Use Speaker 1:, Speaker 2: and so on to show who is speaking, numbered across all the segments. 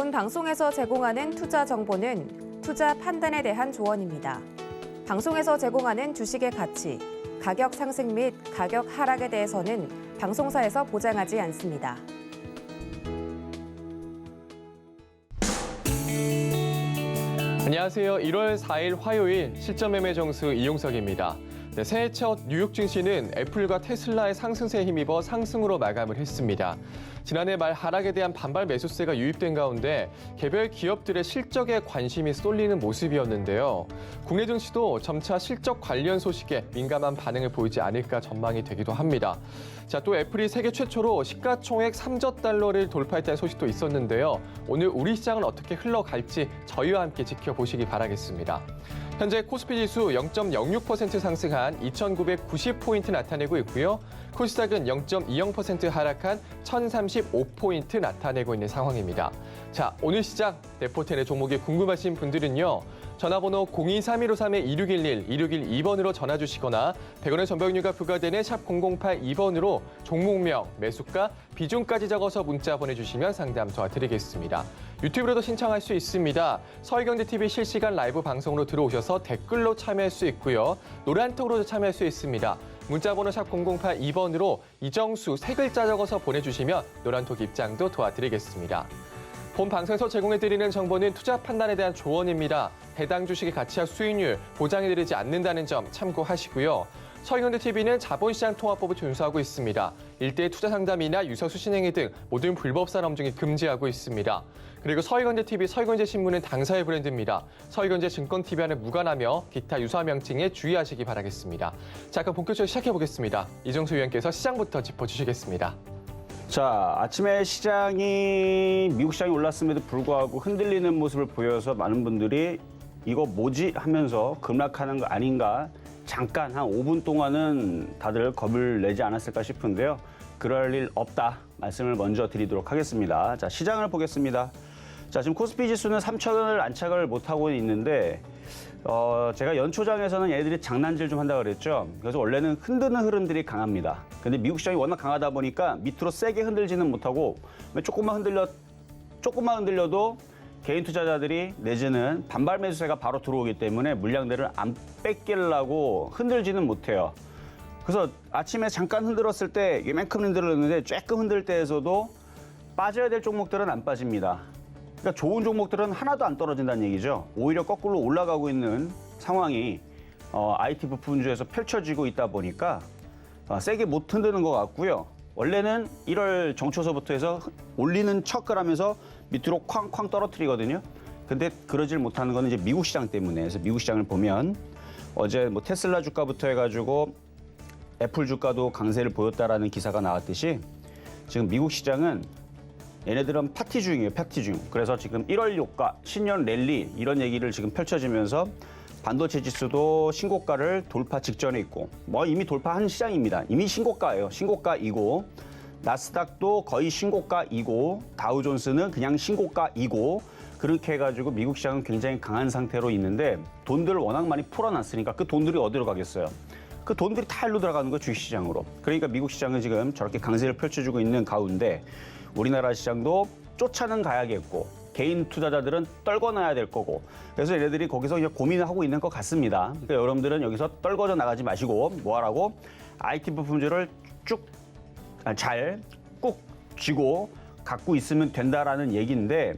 Speaker 1: 본 방송에서 제공하는 투자 정보는 투자 판단에 대한 조언입니다. 방송에서 제공하는 주식의 가치, 가격 상승 및 가격 하락에 대해서는 방송사에서 보장하지 않습니다.
Speaker 2: 안녕하세요. 1월 4일 화요일 실전매매 정수 이용석입니다. 새해 첫 뉴욕 증시는 애플과 테슬라의 상승세에 힘입어 상승으로 마감을 했습니다. 지난해 말 하락에 대한 반발 매수세가 유입된 가운데 개별 기업들의 실적에 관심이 쏠리는 모습이었는데요. 국내 증시도 점차 실적 관련 소식에 민감한 반응을 보이지 않을까 전망이 되기도 합니다. 자, 또 애플이 세계 최초로 시가총액 3조 달러를 돌파했다는 소식도 있었는데요. 오늘 우리 시장은 어떻게 흘러갈지 저희와 함께 지켜보시기 바라겠습니다. 현재 코스피 지수 0.06% 상승한 2,990포인트 나타내고 있고요. 코스닥은 0.20% 하락한 1,035포인트 나타내고 있는 상황입니다. 자, 오늘 시장 레포텐의 종목이 궁금하신 분들은요. 전화번호 023153-2611, 2612번으로 전화 주시거나 100원의 전화료가 부과되는 샵 0082번으로 종목명, 매수가, 비중까지 적어서 문자 보내주시면 상담 도와드리겠습니다. 유튜브로도 신청할 수 있습니다. 서울경제TV 실시간 라이브 방송으로 들어오셔서 댓글로 참여할 수 있고요. 노란톡으로도 참여할 수 있습니다. 문자번호 샵 0082번으로 이정수 3글자 적어서 보내주시면 노란톡 입장도 도와드리겠습니다. 본 방송에서 제공해드리는 정보는 투자 판단에 대한 조언입니다. 해당 주식의 가치와 수익률 보장해드리지 않는다는 점 참고하시고요. 서울경제TV는 자본시장 통화법을 준수하고 있습니다. 일대일 투자 상담이나 유서 수신행위 등 모든 불법산 업종이 금지하고 있습니다. 그리고 서울경제TV, 서울경제신문은 당사의 브랜드입니다. 서울경제증권TV와는 무관하며 기타 유사 명칭에 주의하시기 바라겠습니다. 자, 그럼 본격적으로 시작해보겠습니다. 이정수 위원께서 시장부터 짚어주시겠습니다.
Speaker 3: 자, 아침에 미국 시장이 올랐음에도 불구하고 흔들리는 모습을 보여서 많은 분들이 이거 뭐지 하면서 급락하는 거 아닌가 잠깐 한 5분 동안은 다들 겁을 내지 않았을까 싶은데요. 그럴 일 없다 말씀을 먼저 드리도록 하겠습니다. 자, 시장을 보겠습니다. 자, 지금 코스피 지수는 3,000원을 안착을 못하고 있는데 제가 연초장에서는 얘들이 장난질 좀 한다 그랬죠. 그래서 원래는 흔드는 흐름들이 강합니다. 근데 미국 시장이 워낙 강하다 보니까 밑으로 세게 흔들지는 못하고 조금만 흔들려도 개인 투자자들이 내지는 반발 매수세가 바로 들어오기 때문에 물량들을 안 뺏기려고 흔들지는 못해요. 그래서 아침에 잠깐 흔들었을 때 이만큼 흔들었는데 조금 흔들 때에서도 빠져야 될 종목들은 안 빠집니다. 그러니까 좋은 종목들은 하나도 안 떨어진다는 얘기죠. 오히려 거꾸로 올라가고 있는 상황이 IT 부품주에서 펼쳐지고 있다 보니까 세게 못 흔드는 것 같고요. 원래는 1월 정초서부터 해서 올리는 척을 하면서 밑으로 쾅쾅 떨어뜨리거든요. 근데 그러질 못하는 거는 이제 미국 시장 때문에. 그래서 미국 시장을 보면 어제 뭐 테슬라 주가부터 해가지고 애플 주가도 강세를 보였다라는 기사가 나왔듯이 지금 미국 시장은 얘네들은 파티 중이에요, 파티 중. 그래서 지금 1월 효과, 신년 랠리 이런 얘기를 지금 펼쳐지면서 반도체 지수도 신고가를 돌파 직전에 있고 이미 돌파한 시장입니다. 이미 신고가예요. 신고가이고 나스닥도 거의 신고가이고 다우존스는 그냥 신고가이고 그렇게 해가지고 미국 시장은 굉장히 강한 상태로 있는데 돈들을 워낙 많이 풀어놨으니까 그 돈들이 어디로 가겠어요? 그 돈들이 다 일로 들어가는 거예요, 주식시장으로. 그러니까 미국 시장은 지금 저렇게 강세를 펼쳐주고 있는 가운데 우리나라 시장도 쫓아는 가야겠고 개인 투자자들은 떨궈놔야 될 거고 그래서 얘네들이 거기서 그냥 고민을 하고 있는 것 같습니다. 그러니까 여러분들은 여기서 떨궈져 나가지 마시고 뭐하라고 IT 부품주를 꾹 쥐고 갖고 있으면 된다라는 얘기인데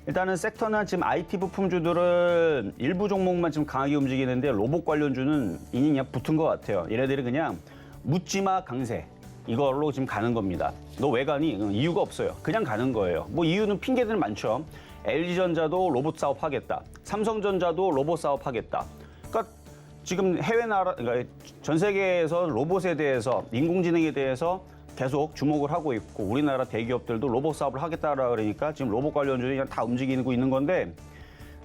Speaker 3: 일단은 섹터는 지금 IT 부품주들은 일부 종목만 지금 강하게 움직이는데 로봇 관련주는 이미 그냥 붙은 것 같아요. 얘네들이 그냥 묻지마 강세 이걸로 지금 가는 겁니다. 너 왜 가니? 이유가 없어요. 그냥 가는 거예요. 뭐 이유는 핑계들 많죠. LG전자도 로봇 사업 하겠다. 삼성전자도 로봇 사업 하겠다. 그러니까 지금 그러니까 전 세계에서 로봇에 대해서 인공지능에 대해서 계속 주목을 하고 있고 우리나라 대기업들도 로봇 사업을 하겠다라 그러니까 지금 로봇 관련주들이 그냥 다 움직이고 있는 건데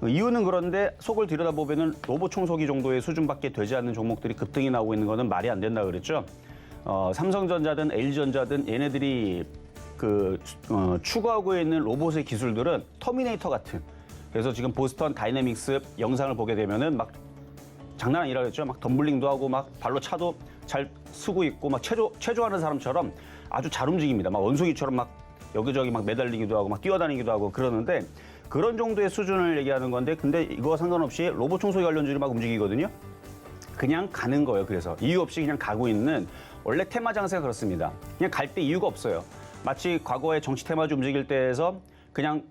Speaker 3: 이유는 그런데 속을 들여다보면은 로봇 청소기 정도의 수준밖에 되지 않는 종목들이 급등이 나오고 있는 거는 말이 안 된다 그랬죠. 삼성전자든 LG전자든 얘네들이 추구하고 있는 로봇의 기술들은 터미네이터 같은. 그래서 지금 보스턴 다이내믹스 영상을 보게 되면은 막 장난 아니라 그랬죠. 막 덤블링도 하고 막 발로 차도 잘 쓰고 있고 막 체조하는 사람처럼 아주 잘 움직입니다. 막 원숭이처럼 막 여기저기 막 매달리기도 하고 막 뛰어다니기도 하고 그러는데 그런 정도의 수준을 얘기하는 건데 근데 이거 상관없이 로봇 청소기 관련주들이 막 움직이거든요. 그냥 가는 거예요. 그래서 이유 없이 그냥 가고 있는 원래 테마 장세가 그렇습니다. 그냥 갈 때 이유가 없어요. 마치 과거에 정치 테마주 움직일 때에서 그냥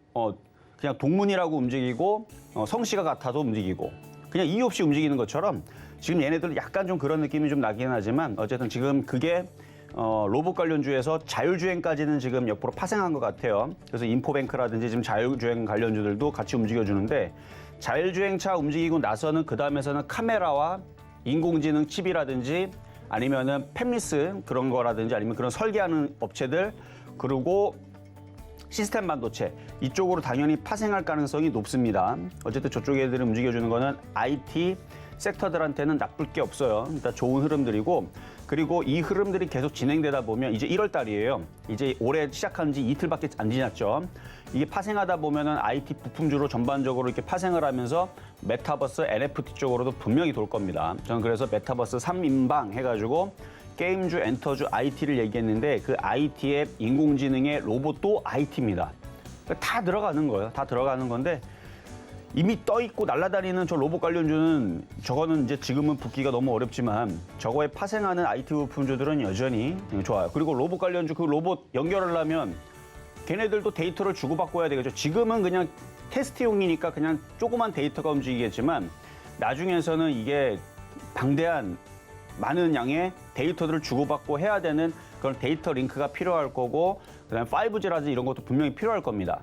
Speaker 3: 동문이라고 움직이고 성씨가 같아도 움직이고 그냥 이유 없이 움직이는 것처럼 지금 얘네들 약간 좀 그런 느낌이 좀 나긴 하지만 어쨌든 지금 그게 로봇 관련주에서 자율주행까지는 지금 옆으로 파생한 것 같아요. 그래서 인포뱅크라든지 지금 자율주행 관련주들도 같이 움직여주는데 자율주행차 움직이고 나서는 그 다음에서는 카메라와 인공지능 칩이라든지 아니면은 팹리스 그런 거라든지 아니면 그런 설계하는 업체들 그리고 시스템 반도체 이쪽으로 당연히 파생할 가능성이 높습니다. 어쨌든 저쪽 애들이 움직여주는 거는 IT 섹터들한테는 나쁠 게 없어요. 일단 좋은 흐름들이고 그리고 이 흐름들이 계속 진행되다 보면 이제 1월 달이에요. 이제 올해 시작한 지 이틀밖에 안 지났죠. 이게 파생하다 보면은 IT 부품주로 전반적으로 이렇게 파생을 하면서 메타버스 NFT 쪽으로도 분명히 돌 겁니다. 저는 그래서 메타버스 3인방 해가지고 게임주, 엔터주, IT를 얘기했는데 그 IT의 인공지능의 로봇도 IT입니다. 다 들어가는 거예요. 다 들어가는 건데 이미 떠 있고 날아다니는 저 로봇 관련주는 저거는 이제 지금은 붙기가 너무 어렵지만 저거에 파생하는 IT 부품주들은 여전히 좋아요. 그리고 로봇 관련주 그 로봇 연결하려면 걔네들도 데이터를 주고받고 해야 되겠죠. 지금은 그냥 테스트용이니까 그냥 조그만 데이터가 움직이겠지만 나중에서는 이게 방대한 많은 양의 데이터들을 주고받고 해야 되는 그런 데이터 링크가 필요할 거고 그다음에 5G라든지 이런 것도 분명히 필요할 겁니다.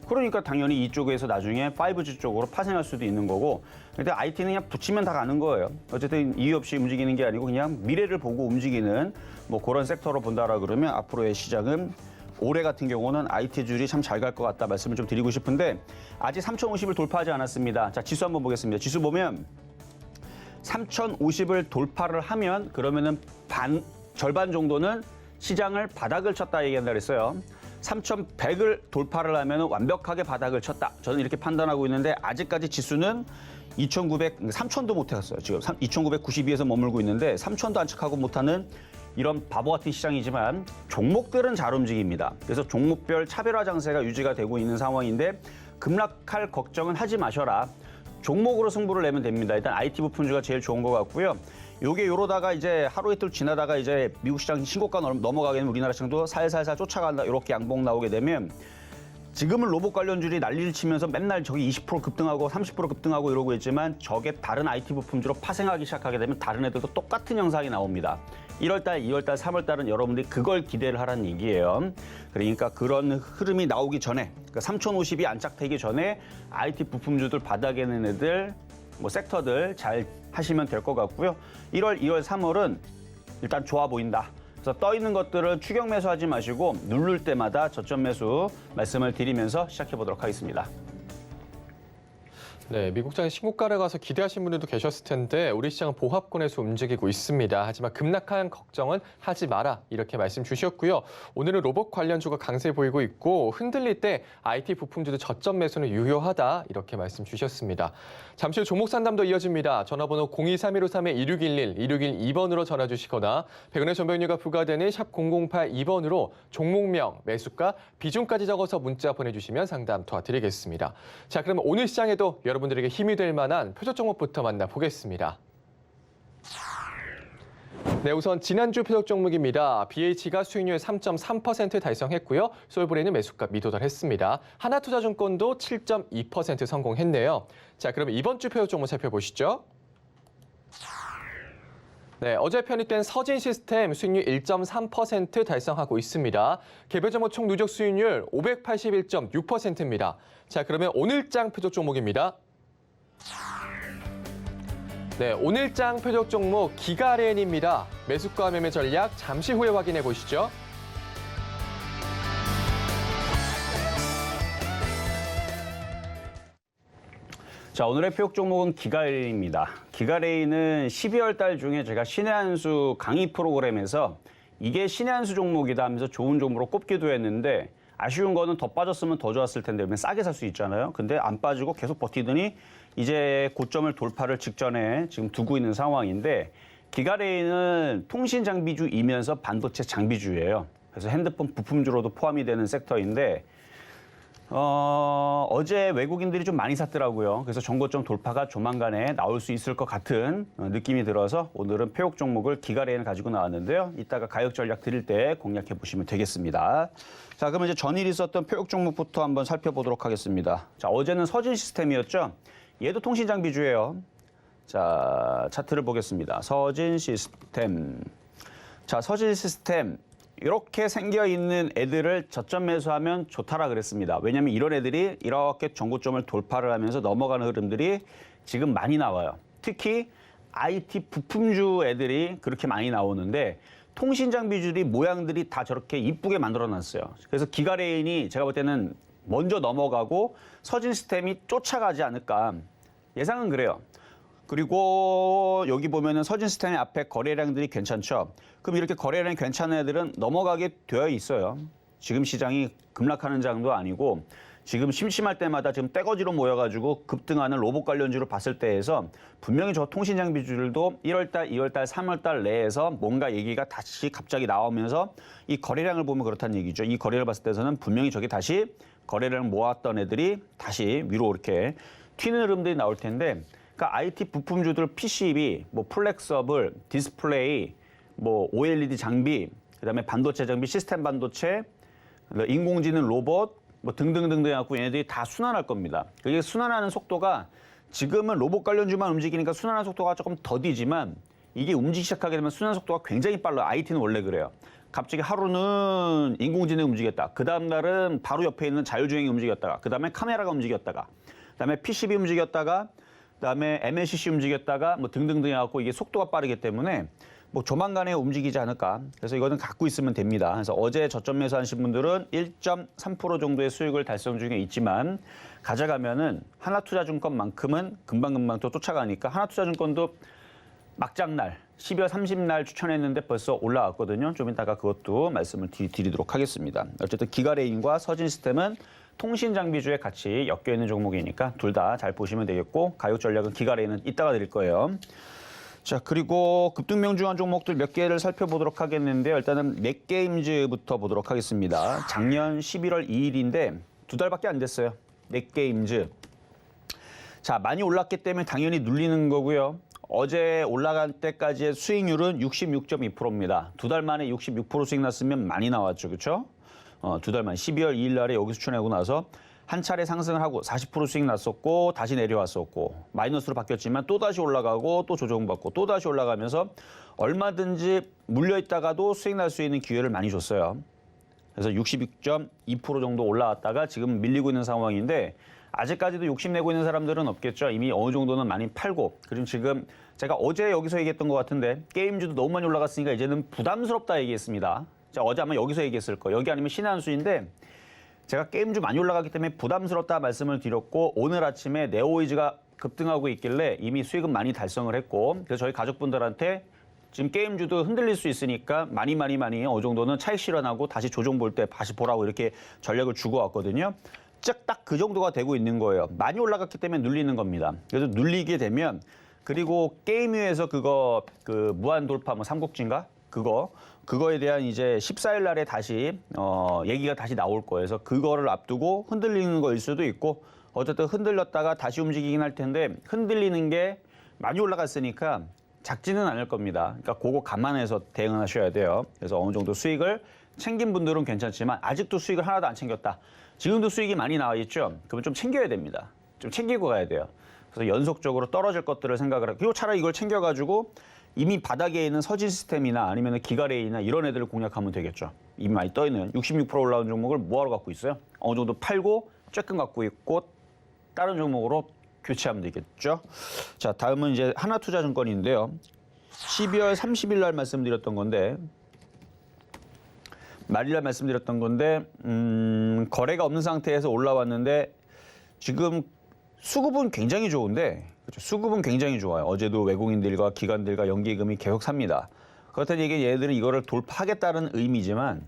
Speaker 3: 그러니까 당연히 이쪽에서 나중에 5G 쪽으로 파생할 수도 있는 거고 근데 IT는 그냥 붙이면 다 가는 거예요. 어쨌든 이유 없이 움직이는 게 아니고 그냥 미래를 보고 움직이는 뭐 그런 섹터로 본다라 그러면 앞으로의 시장은 올해 같은 경우는 IT줄이 참 잘 갈 것 같다 말씀을 좀 드리고 싶은데 아직 3,050을 돌파하지 않았습니다. 자, 지수 한번 보겠습니다. 지수 보면 3,050을 돌파를 하면 그러면은 절반 정도는 시장을 바닥을 쳤다 얘기한다 그랬어요. 3,100을 돌파를 하면 완벽하게 바닥을 쳤다. 저는 이렇게 판단하고 있는데 아직까지 지수는 3,000도 못 해갔어요. 지금 2,992에서 머물고 있는데 3,000도 안착하고 못하는 이런 바보 같은 시장이지만 종목들은 잘 움직입니다. 그래서 종목별 차별화 장세가 유지가 되고 있는 상황인데 급락할 걱정은 하지 마셔라. 종목으로 승부를 내면 됩니다. 일단 IT 부품주가 제일 좋은 것 같고요. 요게 요러다가 이제 하루 이틀 지나다가 이제 미국 시장 신고가 넘어가게 되면 우리나라 시장도 살살살 쫓아간다. 이렇게 양봉 나오게 되면 지금은 로봇 관련주들이 난리를 치면서 맨날 저기 20% 급등하고 30% 급등하고 이러고 있지만 저게 다른 IT 부품주로 파생하기 시작하게 되면 다른 애들도 똑같은 영상이 나옵니다. 1월달, 2월달, 3월달은 여러분들이 그걸 기대를 하라는 얘기예요. 그러니까 그런 흐름이 나오기 전에 그러니까 3,050이 안착되기 전에 IT 부품주들 바닥에 있는 애들 뭐 섹터들 잘 하시면 될 것 같고요. 1월, 2월, 3월은 일단 좋아 보인다. 그래서 떠 있는 것들을 추격 매수하지 마시고 누를 때마다 저점 매수 말씀을 드리면서 시작해 보도록 하겠습니다.
Speaker 2: 네, 미국장의 신고가를 가서 기대하신 분들도 계셨을 텐데 우리 시장은 보합권에서 움직이고 있습니다. 하지만 급락한 걱정은 하지 마라 이렇게 말씀 주셨고요. 오늘은 로봇 관련주가 강세 보이고 있고 흔들릴 때 IT 부품주도 저점 매수는 유효하다 이렇게 말씀 주셨습니다. 잠시 후 종목 상담도 이어집니다. 전화번호 023153-2611, 2612번으로 전화 주시거나 100원의 전병료가 부과되는 샵 0082번으로 종목명, 매수가, 비중까지 적어서 문자 보내주시면 상담 도와드리겠습니다. 자, 그럼 오늘 시장에도 여러분들에게 힘이 될 만한 표적 종목부터 만나보겠습니다. 네, 우선 지난주 표적 종목입니다. BH가 수익률 3.3% 달성했고요. 솔브레인은 매수가 미도달했습니다. 하나투자증권도 7.2% 성공했네요. 자, 그럼 이번 주 표적 종목 살펴보시죠. 네, 어제 편입된 서진시스템 수익률 1.3% 달성하고 있습니다. 개별 종목 총 누적 수익률 581.6%입니다. 자, 그러면 오늘장 표적 종목입니다. 네, 오늘장 표적 종목 기가렌입니다. 매수가 매매 전략 잠시 후에 확인해 보시죠.
Speaker 3: 자, 오늘의 표적 종목은 기가레인입니다. 기가레인은 12월 달 중에 제가 신의 한 수 강의 프로그램에서 이게 신의 한 수 종목이다 하면서 좋은 종목으로 꼽기도 했는데 아쉬운 거는 더 빠졌으면 더 좋았을 텐데 왜냐면 싸게 살 수 있잖아요. 근데 안 빠지고 계속 버티더니 이제 고점을 돌파를 직전에 지금 두고 있는 상황인데 기가레인은 통신 장비주이면서 반도체 장비주예요. 그래서 핸드폰 부품주로도 포함이 되는 섹터인데 어제 외국인들이 좀 많이 샀더라고요. 그래서 정고점 돌파가 조만간에 나올 수 있을 것 같은 느낌이 들어서 오늘은 폐역 종목을 기가레인을 가지고 나왔는데요. 이따가 가격 전략 드릴 때 공략해 보시면 되겠습니다. 자, 그러면 이제 전일 있었던 폐역 종목부터 한번 살펴보도록 하겠습니다. 자, 어제는 서진 시스템이었죠. 얘도 통신 장비주예요. 자, 차트를 보겠습니다. 서진 시스템. 자, 서진 시스템. 이렇게 생겨 있는 애들을 저점 매수하면 좋다라 그랬습니다. 왜냐하면 이런 애들이 이렇게 정고점을 돌파를 하면서 넘어가는 흐름들이 지금 많이 나와요. 특히 IT 부품주 애들이 그렇게 많이 나오는데 통신 장비주들이 모양들이 다 저렇게 이쁘게 만들어 놨어요. 그래서 기가레인이 제가 볼 때는 먼저 넘어가고 서진 시스템이 쫓아가지 않을까 예상은 그래요. 그리고 여기 보면은 서진 시스템의 앞에 거래량들이 괜찮죠. 그럼 이렇게 거래량이 괜찮은 애들은 넘어가게 되어 있어요. 지금 시장이 급락하는 장도 아니고 지금 심심할 때마다 지금 떼거지로 모여가지고 급등하는 로봇 관련주를 봤을 때에서 분명히 저 통신 장비주들도 1월달, 2월달, 3월달 내에서 뭔가 얘기가 다시 갑자기 나오면서 이 거래량을 보면 그렇다는 얘기죠. 이 거래를 봤을 때서는 분명히 저기 다시 거래량을 모았던 애들이 다시 위로 이렇게 튀는 흐름들이 나올 텐데 그러니까 IT 부품주들 PCB, 뭐 플렉서블, 디스플레이, 뭐 OLED 장비, 그다음에 반도체 장비, 시스템 반도체, 인공지능 로봇, 뭐 등등등등 해갖고 얘네들이 다 순환할 겁니다. 그게 순환하는 속도가 지금은 로봇 관련주만 움직이니까 순환하는 속도가 조금 더디지만 이게 움직이기 시작하게 되면 순환 속도가 굉장히 빨라요. IT는 원래 그래요. 갑자기 하루는 인공지능이 움직였다. 그 다음 날은 바로 옆에 있는 자율주행이 움직였다가, 그 다음에 카메라가 움직였다가, 그 다음에 PCB 움직였다가, 그다음에 MLCC 움직였다가 뭐 등등등 해갖고 이게 속도가 빠르기 때문에 뭐 조만간에 움직이지 않을까. 그래서 이거는 갖고 있으면 됩니다. 그래서 어제 저점 매수하신 분들은 1.3% 정도의 수익을 달성 중에 있지만 가져가면은 하나투자증권만큼은 금방금방 또 쫓아가니까 하나투자증권도 막장날 12월 30날 추천했는데 벌써 올라왔거든요. 좀 이따가 그것도 말씀을 드리도록 하겠습니다. 어쨌든 기가레인과 서진 시스템은 통신 장비주에 같이 엮여 있는 종목이니까 둘 다 잘 보시면 되겠고 가격 전략은 기가레인은 이따가 드릴 거예요. 자, 그리고 급등 명중한 종목들 몇 개를 살펴보도록 하겠는데요. 일단은 넷게임즈부터 보도록 하겠습니다. 작년 11월 2일인데 두 달밖에 안 됐어요. 넷게임즈. 자, 많이 올랐기 때문에 당연히 눌리는 거고요. 어제 올라갈 때까지의 수익률은 66.2%입니다. 두 달 만에 66% 수익 났으면 많이 나왔죠. 그렇죠? 두 달 만에 12월 2일 날에 여기서 추천하고 나서 한 차례 상승을 하고 40% 수익 났었고 다시 내려왔었고 마이너스로 바뀌었지만 또다시 올라가고 또 조정받고 또다시 올라가면서 얼마든지 물려있다가도 수익 날 수 있는 기회를 많이 줬어요. 그래서 66.2% 정도 올라왔다가 지금 밀리고 있는 상황인데 아직까지도 욕심내고 있는 사람들은 없겠죠. 이미 어느 정도는 많이 팔고. 그리고 지금 제가 어제 여기서 얘기했던 것 같은데 게임주도 너무 많이 올라갔으니까 이제는 부담스럽다 얘기했습니다. 자, 어제 아마 여기서 얘기했을 거예요. 여기 아니면 신한수인데 제가 게임주 많이 올라갔기 때문에 부담스럽다 말씀을 드렸고 오늘 아침에 네오이즈가 급등하고 있길래 이미 수익은 많이 달성을 했고 그래서 저희 가족분들한테 지금 게임주도 흔들릴 수 있으니까 많이 어느 정도는 차익 실현하고 다시 조정 볼 때 다시 보라고 이렇게 전략을 주고 왔거든요. 딱 그 정도가 되고 있는 거예요. 많이 올라갔기 때문에 눌리는 겁니다. 그래서 눌리게 되면 그리고 게임위에서 그거 그 무한 돌파 뭐 삼국지인가 그거에 대한 이제 14일 날에 다시 얘기가 다시 나올 거예요. 그래서 그거를 앞두고 흔들리는 거일 수도 있고 어쨌든 흔들렸다가 다시 움직이긴 할 텐데 흔들리는 게 많이 올라갔으니까 작지는 않을 겁니다. 그러니까 그거 감안해서 대응을 하셔야 돼요. 그래서 어느 정도 수익을 챙긴 분들은 괜찮지만 아직도 수익을 하나도 안 챙겼다. 지금도 수익이 많이 나와 있죠. 그러면 좀 챙겨야 됩니다. 좀 챙기고 가야 돼요. 그래서 연속적으로 떨어질 것들을 생각을 하고 그리고 차라리 이걸 챙겨가지고 이미 바닥에 있는 서진 시스템이나 아니면 기가레인이나 이런 애들을 공략하면 되겠죠. 이미 많이 떠있는 66% 올라온 종목을 뭐하러 갖고 있어요? 어느 정도 팔고 쬐끔 갖고 있고 다른 종목으로 교체하면 되겠죠. 자, 다음은 이제 하나투자증권인데요. 12월 30일 날 말씀드렸던 건데 말일날 말씀드렸던 건데 거래가 없는 상태에서 올라왔는데 지금 수급은 굉장히 좋은데 그렇죠. 수급은 굉장히 좋아요. 어제도 외국인들과 기관들과 연기금이 계속 삽니다. 그렇다는 얘기는 얘네들은 이거를 돌파하겠다는 의미지만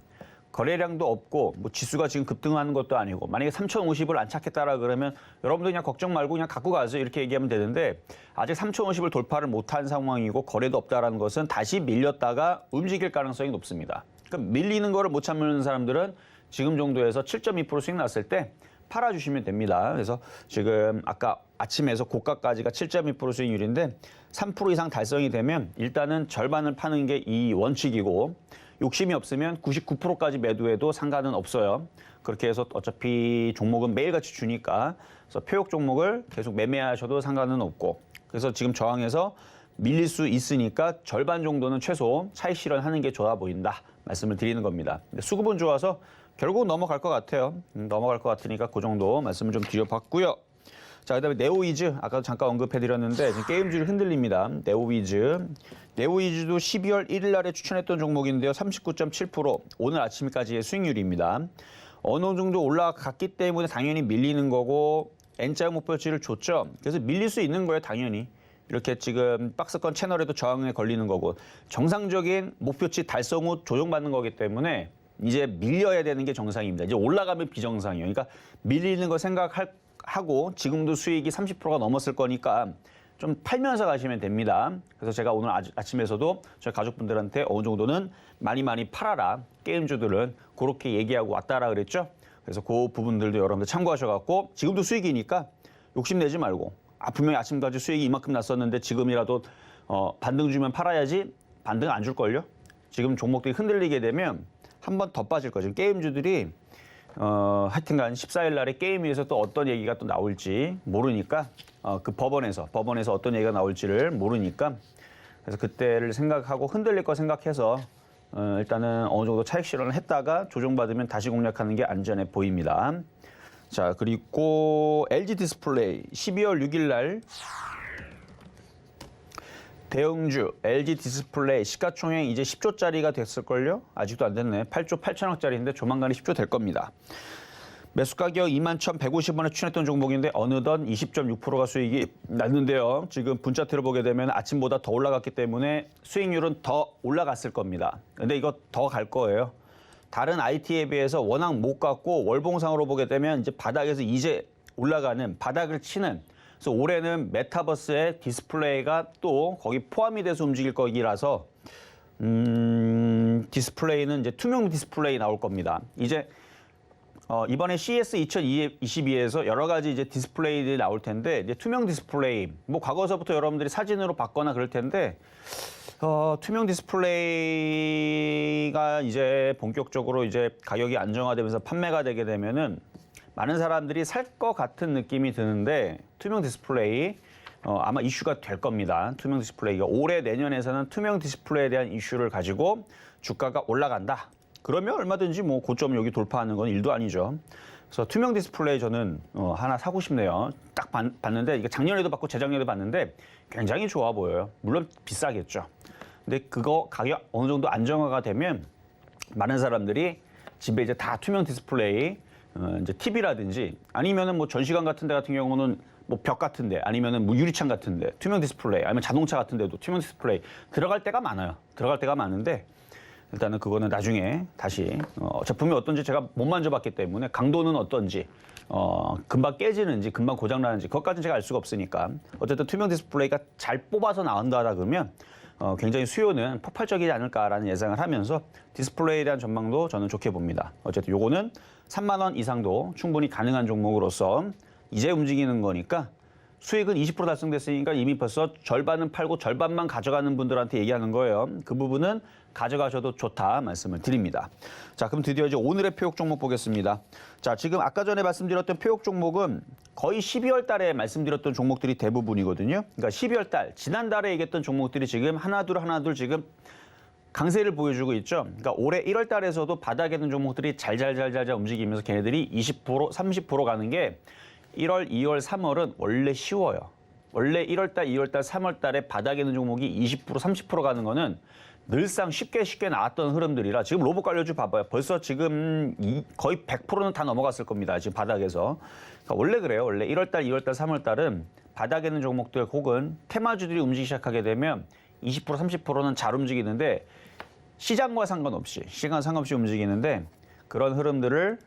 Speaker 3: 거래량도 없고 뭐 지수가 지금 급등하는 것도 아니고 만약에 3,050을 안 찾겠다라 그러면 여러분들 그냥 걱정 말고 그냥 갖고 가세요 이렇게 얘기하면 되는데 아직 3,050을 돌파를 못한 상황이고 거래도 없다라는 것은 다시 밀렸다가 움직일 가능성이 높습니다. 그러니까 밀리는 거를 못 참는 사람들은 지금 정도에서 7.2% 수익 났을 때 팔아주시면 됩니다. 그래서 지금 아까 아침에서 고가까지가 7.2% 수익률인데 3% 이상 달성이 되면 일단은 절반을 파는 게 이 원칙이고 욕심이 없으면 99%까지 매도해도 상관은 없어요. 그렇게 해서 어차피 종목은 매일같이 주니까 그래서 표역 종목을 계속 매매하셔도 상관은 없고 그래서 지금 저항에서 밀릴 수 있으니까 절반 정도는 최소 차익 실현하는 게 좋아 보인다 말씀을 드리는 겁니다. 근데 수급은 좋아서 결국은 넘어갈 것 같아요. 넘어갈 것 같으니까 그 정도 말씀을 좀 드려봤고요. 자, 그다음에 네오위즈 아까도 잠깐 언급해드렸는데 지금 게임주를 흔들립니다. 네오위즈도 12월 1일 날에 추천했던 종목인데요. 39.7% 오늘 아침까지의 수익률입니다. 어느 정도 올라갔기 때문에 당연히 밀리는 거고 N자 목표치를 줬죠. 그래서 밀릴 수 있는 거예요, 당연히. 이렇게 지금 박스권 채널에도 저항에 걸리는 거고 정상적인 목표치 달성 후 조정받는 거기 때문에 이제 밀려야 되는 게 정상입니다. 이제 올라가면 비정상이에요. 그러니까 밀리는 거 생각하고 지금도 수익이 30%가 넘었을 거니까 좀 팔면서 가시면 됩니다. 그래서 제가 오늘 아침에서도 저희 가족분들한테 어느 정도는 많이 팔아라. 게임주들은 그렇게 얘기하고 왔다라 그랬죠. 그래서 그 부분들도 여러분들 참고하셔갖고 지금도 수익이니까 욕심내지 말고 분명히 아침까지 수익이 이만큼 났었는데 지금이라도 반등 주면 팔아야지 반등 안 줄걸요. 지금 종목들이 흔들리게 되면 한 번 더 빠질 거죠. 게임주들이 하여튼간 14일 날에 게임위에서 또 어떤 얘기가 또 나올지 모르니까 그 법원에서 어떤 얘기가 나올지를 모르니까 그래서 그때를 생각하고 흔들릴 거 생각해서 일단은 어느 정도 차익 실현을 했다가 조정받으면 다시 공략하는 게 안전해 보입니다. 자, 그리고 LG 디스플레이 12월 6일 날 대형주 LG 디스플레이 시가총액 이제 10조짜리가 됐을걸요? 아직도 안 됐네. 8조 8천억짜리인데 조만간에 10조 될 겁니다. 매수 가격 21,150원에 추천했던 종목인데 어느덧 20.6%가 수익이 났는데요. 지금 분차트를 보게 되면 아침보다 더 올라갔기 때문에 수익률은 더 올라갔을 겁니다. 근데 이거 더 갈 거예요. 다른 IT에 비해서 워낙 못 갔고 월봉상으로 보게 되면 이제 바닥에서 이제 올라가는 바닥을 치는 그래서 올해는 메타버스의 디스플레이가 또 거기 포함이 돼서 움직일 거기라서 디스플레이는 이제 투명 디스플레이 나올 겁니다. 이제 이번에 CES 2022에서 여러 가지 이제 디스플레이들이 나올 텐데 이제 투명 디스플레이 뭐 과거서부터 여러분들이 사진으로 봤거나 그럴 텐데 투명 디스플레이가 이제 본격적으로 이제 가격이 안정화되면서 판매가 되게 되면은 많은 사람들이 살 것 같은 느낌이 드는데 투명 디스플레이 아마 이슈가 될 겁니다. 투명 디스플레이가 올해 내년에서는 투명 디스플레이에 대한 이슈를 가지고 주가가 올라간다. 그러면 얼마든지 뭐 고점 여기 돌파하는 건 일도 아니죠. 그래서 투명 디스플레이 저는 하나 사고 싶네요. 딱 봤는데 이게 작년에도 봤고 재작년에도 봤는데 굉장히 좋아 보여요. 물론 비싸겠죠. 근데 그거 가격 어느 정도 안정화가 되면 많은 사람들이 집에 이제 다 투명 디스플레이 이제 TV라든지 아니면은 뭐 전시관 같은 데 같은 경우는 뭐 벽 같은데 아니면은 뭐 유리창 같은데 투명 디스플레이 아니면 자동차 같은 데도 투명 디스플레이 들어갈 때가 많아요. 들어갈 때가 많은데 일단은 그거는 나중에 다시 제품이 어떤지 제가 못 만져봤기 때문에 강도는 어떤지 금방 깨지는지 금방 고장나는지 그것까지는 제가 알 수가 없으니까 어쨌든 투명 디스플레이가 잘 뽑아서 나온다 그러면 굉장히 수요는 폭발적이지 않을까라는 예상을 하면서 디스플레이에 대한 전망도 저는 좋게 봅니다. 어쨌든 요거는 3만 원 이상도 충분히 가능한 종목으로서 이제 움직이는 거니까 수익은 20% 달성됐으니까 이미 벌써 절반은 팔고 절반만 가져가는 분들한테 얘기하는 거예요. 그 부분은 가져가셔도 좋다 말씀을 드립니다. 자, 그럼 드디어 이제 오늘의 표역 종목 보겠습니다. 자, 지금 아까 전에 말씀드렸던 표역 종목은 거의 12월 달에 말씀드렸던 종목들이 대부분이거든요. 그러니까 12월 달, 지난달에 얘기했던 종목들이 지금 하나둘 지금 강세를 보여주고 있죠. 그러니까 올해 1월 달에서도 바닥에 있는 종목들이 잘잘 움직이면서 걔네들이 20%, 30% 가는 게 1월, 2월, 3월은 원래 쉬워요. 원래 1월 달, 2월 달, 3월 달에 바닥에 있는 종목이 20%, 30% 가는 거는 늘상 쉽게 나왔던 흐름들이라 지금 로봇 관료주 봐봐요. 벌써 지금 거의 100%는 다 넘어갔을 겁니다. 지금 바닥에서. 그러니까 원래 그래요. 원래 1월 달, 2월 달, 3월 달은 바닥에 있는 종목들 혹은 테마주들이 움직이기 시작하게 되면 20%, 30%는 잘 움직이는데 시장과 상관없이 움직이는데 그런 흐름들을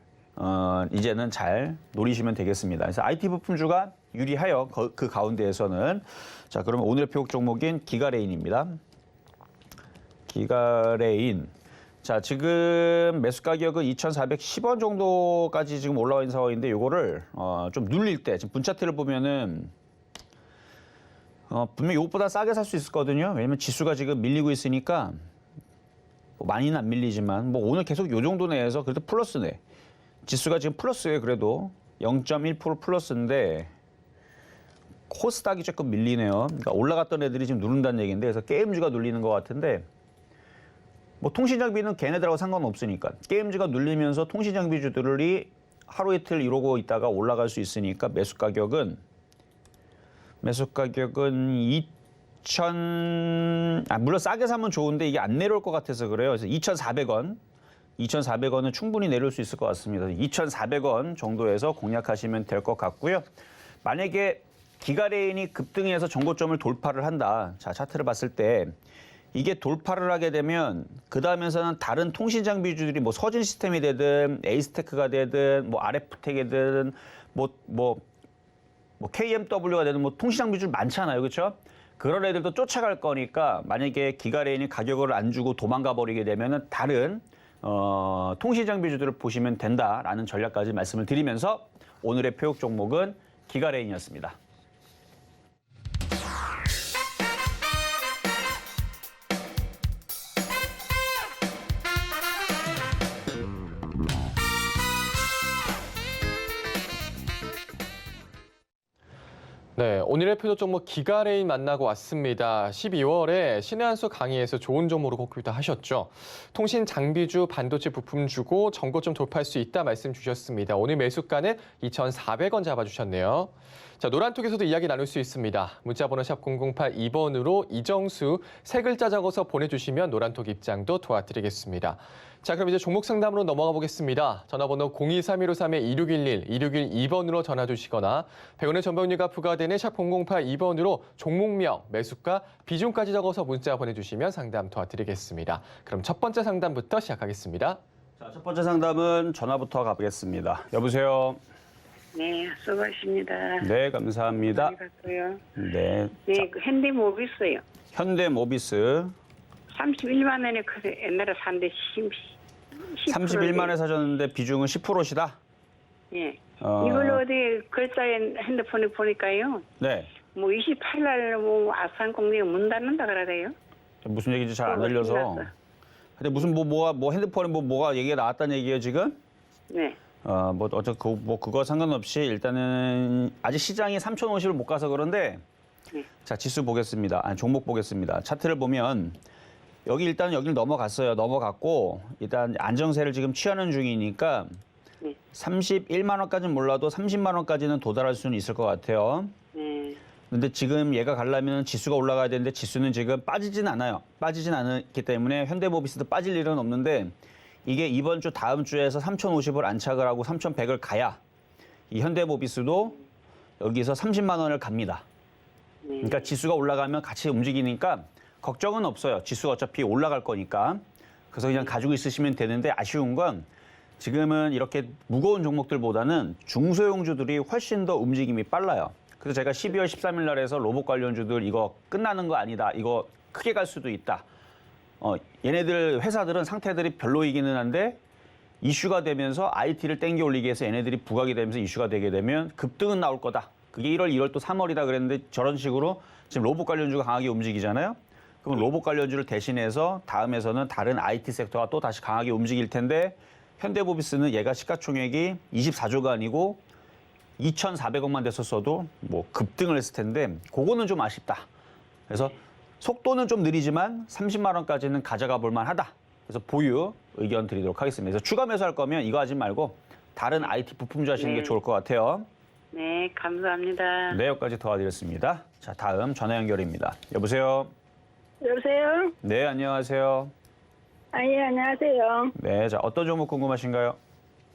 Speaker 3: 이제는 잘 노리시면 되겠습니다. 그래서 IT 부품주가 유리하여 그 가운데에서는 자, 그러면 오늘의 표적 종목인 기가레인입니다. 기가레인 자, 지금 매수 가격은 2,410원 정도까지 지금 올라와 있는 상황인데 요거를 좀 눌릴 때 지금 분 차트를 보면은 분명 이것보다 싸게 살 수 있었거든요. 왜냐면 지수가 지금 밀리고 있으니까 뭐 많이는 안 밀리지만 뭐 오늘 계속 요 정도 내에서 그래도 플러스네. 지수가 지금 플러스예요. 그래도 0.1% 플러스인데 코스닥이 조금 밀리네요. 그러니까 올라갔던 애들이 지금 누른다는 얘기인데 그래서 게임주가 눌리는 것 같은데 뭐 통신장비는 걔네들하고 상관없으니까 게임주가 눌리면서 통신장비주들이 하루 이틀 이러고 있다가 올라갈 수 있으니까 매수 가격은 2,000, 물론 싸게 사면 좋은데 이게 안 내려올 것 같아서 그래요. 그래서 2,400원. 2,400원은 충분히 내려올 수 있을 것 같습니다. 2,400원 정도에서 공략하시면 될 것 같고요. 만약에 기가레인이 급등해서 정고점을 돌파를 한다. 자, 차트를 봤을 때 이게 돌파를 하게 되면 그 다음에서는 다른 통신 장비주들이 뭐 서진 시스템이 되든 에이스테크가 되든 뭐 RF텍이든 뭐 KMW가 되든 뭐 통신 장비주 많잖아요, 그렇죠? 그런 애들도 쫓아갈 거니까 만약에 기가레인이 가격을 안 주고 도망가 버리게 되면은 다른 통신 장비주들을 보시면 된다라는 전략까지 말씀을 드리면서 오늘의 표역 종목은 기가레인이었습니다.
Speaker 2: 네, 오늘의 표적 종목 기가레인 만나고 왔습니다. 12월에 신의 한수 강의에서 좋은 종목으로 꼽기도 하셨죠. 통신 장비주, 반도체 부품주고 정고점 돌파할 수 있다 말씀 주셨습니다. 오늘 매수가는 2,400원 잡아주셨네요. 자, 노란톡에서도 이야기 나눌 수 있습니다. 문자번호 샵 0082번으로 이정수 세 글자 적어서 보내주시면 노란톡 입장도 도와드리겠습니다. 자, 그럼 이제 종목 상담으로 넘어가 보겠습니다. 전화번호 023153-2611, 2612번으로 전화 주시거나 100원의 전병료가 부과되는 샵 0082번으로 종목명, 매수가, 비중까지 적어서 문자 보내주시면 상담 도와드리겠습니다. 그럼 첫 번째 상담부터 시작하겠습니다.
Speaker 3: 자, 첫 번째 상담은 전화부터 가보겠습니다. 여보세요.
Speaker 4: 네, 수고하십니다.
Speaker 3: 네, 감사합니다.
Speaker 4: 많이 봤어요.
Speaker 3: 네,
Speaker 4: 네, 그 현대모비스요.
Speaker 3: 현대모비스
Speaker 4: 31만 원에 그 옛날에 산데
Speaker 3: 31만 원에 사셨는데 비중은 10%시다.
Speaker 4: 예. 이걸 어디 글자에 핸드폰에 보니까요.
Speaker 3: 네.
Speaker 4: 뭐 28날 뭐 아산공장이 문 닫는다 그러대요.
Speaker 3: 무슨 얘기인지 잘 안
Speaker 4: 그거
Speaker 3: 들려서.
Speaker 4: 몰랐어.
Speaker 3: 근데 무슨 뭐 핸드폰에 뭐가 얘기가 나왔다는 얘기예요 지금?
Speaker 4: 네.
Speaker 3: 그거 상관없이 일단은 아직 시장이 3,050을 못 가서 그런데
Speaker 4: 네.
Speaker 3: 자, 지수 보겠습니다. 종목 보겠습니다. 차트를 보면 일단 여기를 넘어갔어요. 넘어갔고 일단 안정세를 지금 취하는 중이니까
Speaker 4: 네.
Speaker 3: 31만 원까지는 몰라도 30만 원까지는 도달할 수는 있을 것 같아요.
Speaker 4: 네.
Speaker 3: 근데 지금 얘가 가려면 지수가 올라가야 되는데 지수는 지금 빠지진 않아요. 빠지진 않기 때문에 현대모비스도 빠질 일은 없는데 이게 이번 주 다음 주에서 3,050을 안착을 하고 3,100을 가야 이 현대모비스도 여기서 30만 원을 갑니다. 그러니까 지수가 올라가면 같이 움직이니까 걱정은 없어요. 지수가 어차피 올라갈 거니까. 그래서 그냥 가지고 있으시면 되는데 아쉬운 건 지금은 이렇게 무거운 종목들보다는 중소형주들이 훨씬 더 움직임이 빨라요. 그래서 제가 12월 13일 날에서 로봇 관련주들 이거 끝나는 거 아니다. 이거 크게 갈 수도 있다. 얘네들 회사들은 상태들이 별로이기는 한데 이슈가 되면서 IT를 땡겨 올리기 위해서 얘네들이 부각이 되면서 이슈가 되게 되면 급등은 나올 거다. 그게 1월, 2월 또 3월이다 그랬는데 저런 식으로 지금 로봇 관련주가 강하게 움직이잖아요. 그럼 로봇 관련주를 대신해서 다음에서는 다른 IT 섹터가 또 다시 강하게 움직일 텐데 현대모비스는 얘가 시가총액이 24조가 아니고 2,400억만 됐었어도 뭐 급등을 했을 텐데 그거는 좀 아쉽다. 그래서 속도는 좀 느리지만 30만 원까지는 가져가 볼 만하다. 그래서 보유 의견 드리도록 하겠습니다. 그래서 추가 매수할 거면 이거 하지 말고 다른 IT 부품주 하시는 게 좋을 것 같아요.
Speaker 4: 네, 감사합니다.
Speaker 3: 네, 여기까지 도와드렸습니다. 자, 다음 전화 연결입니다. 여보세요.
Speaker 5: 여보세요?
Speaker 3: 네, 안녕하세요.
Speaker 5: 예, 안녕하세요.
Speaker 3: 네, 자, 어떤 종목 궁금하신가요?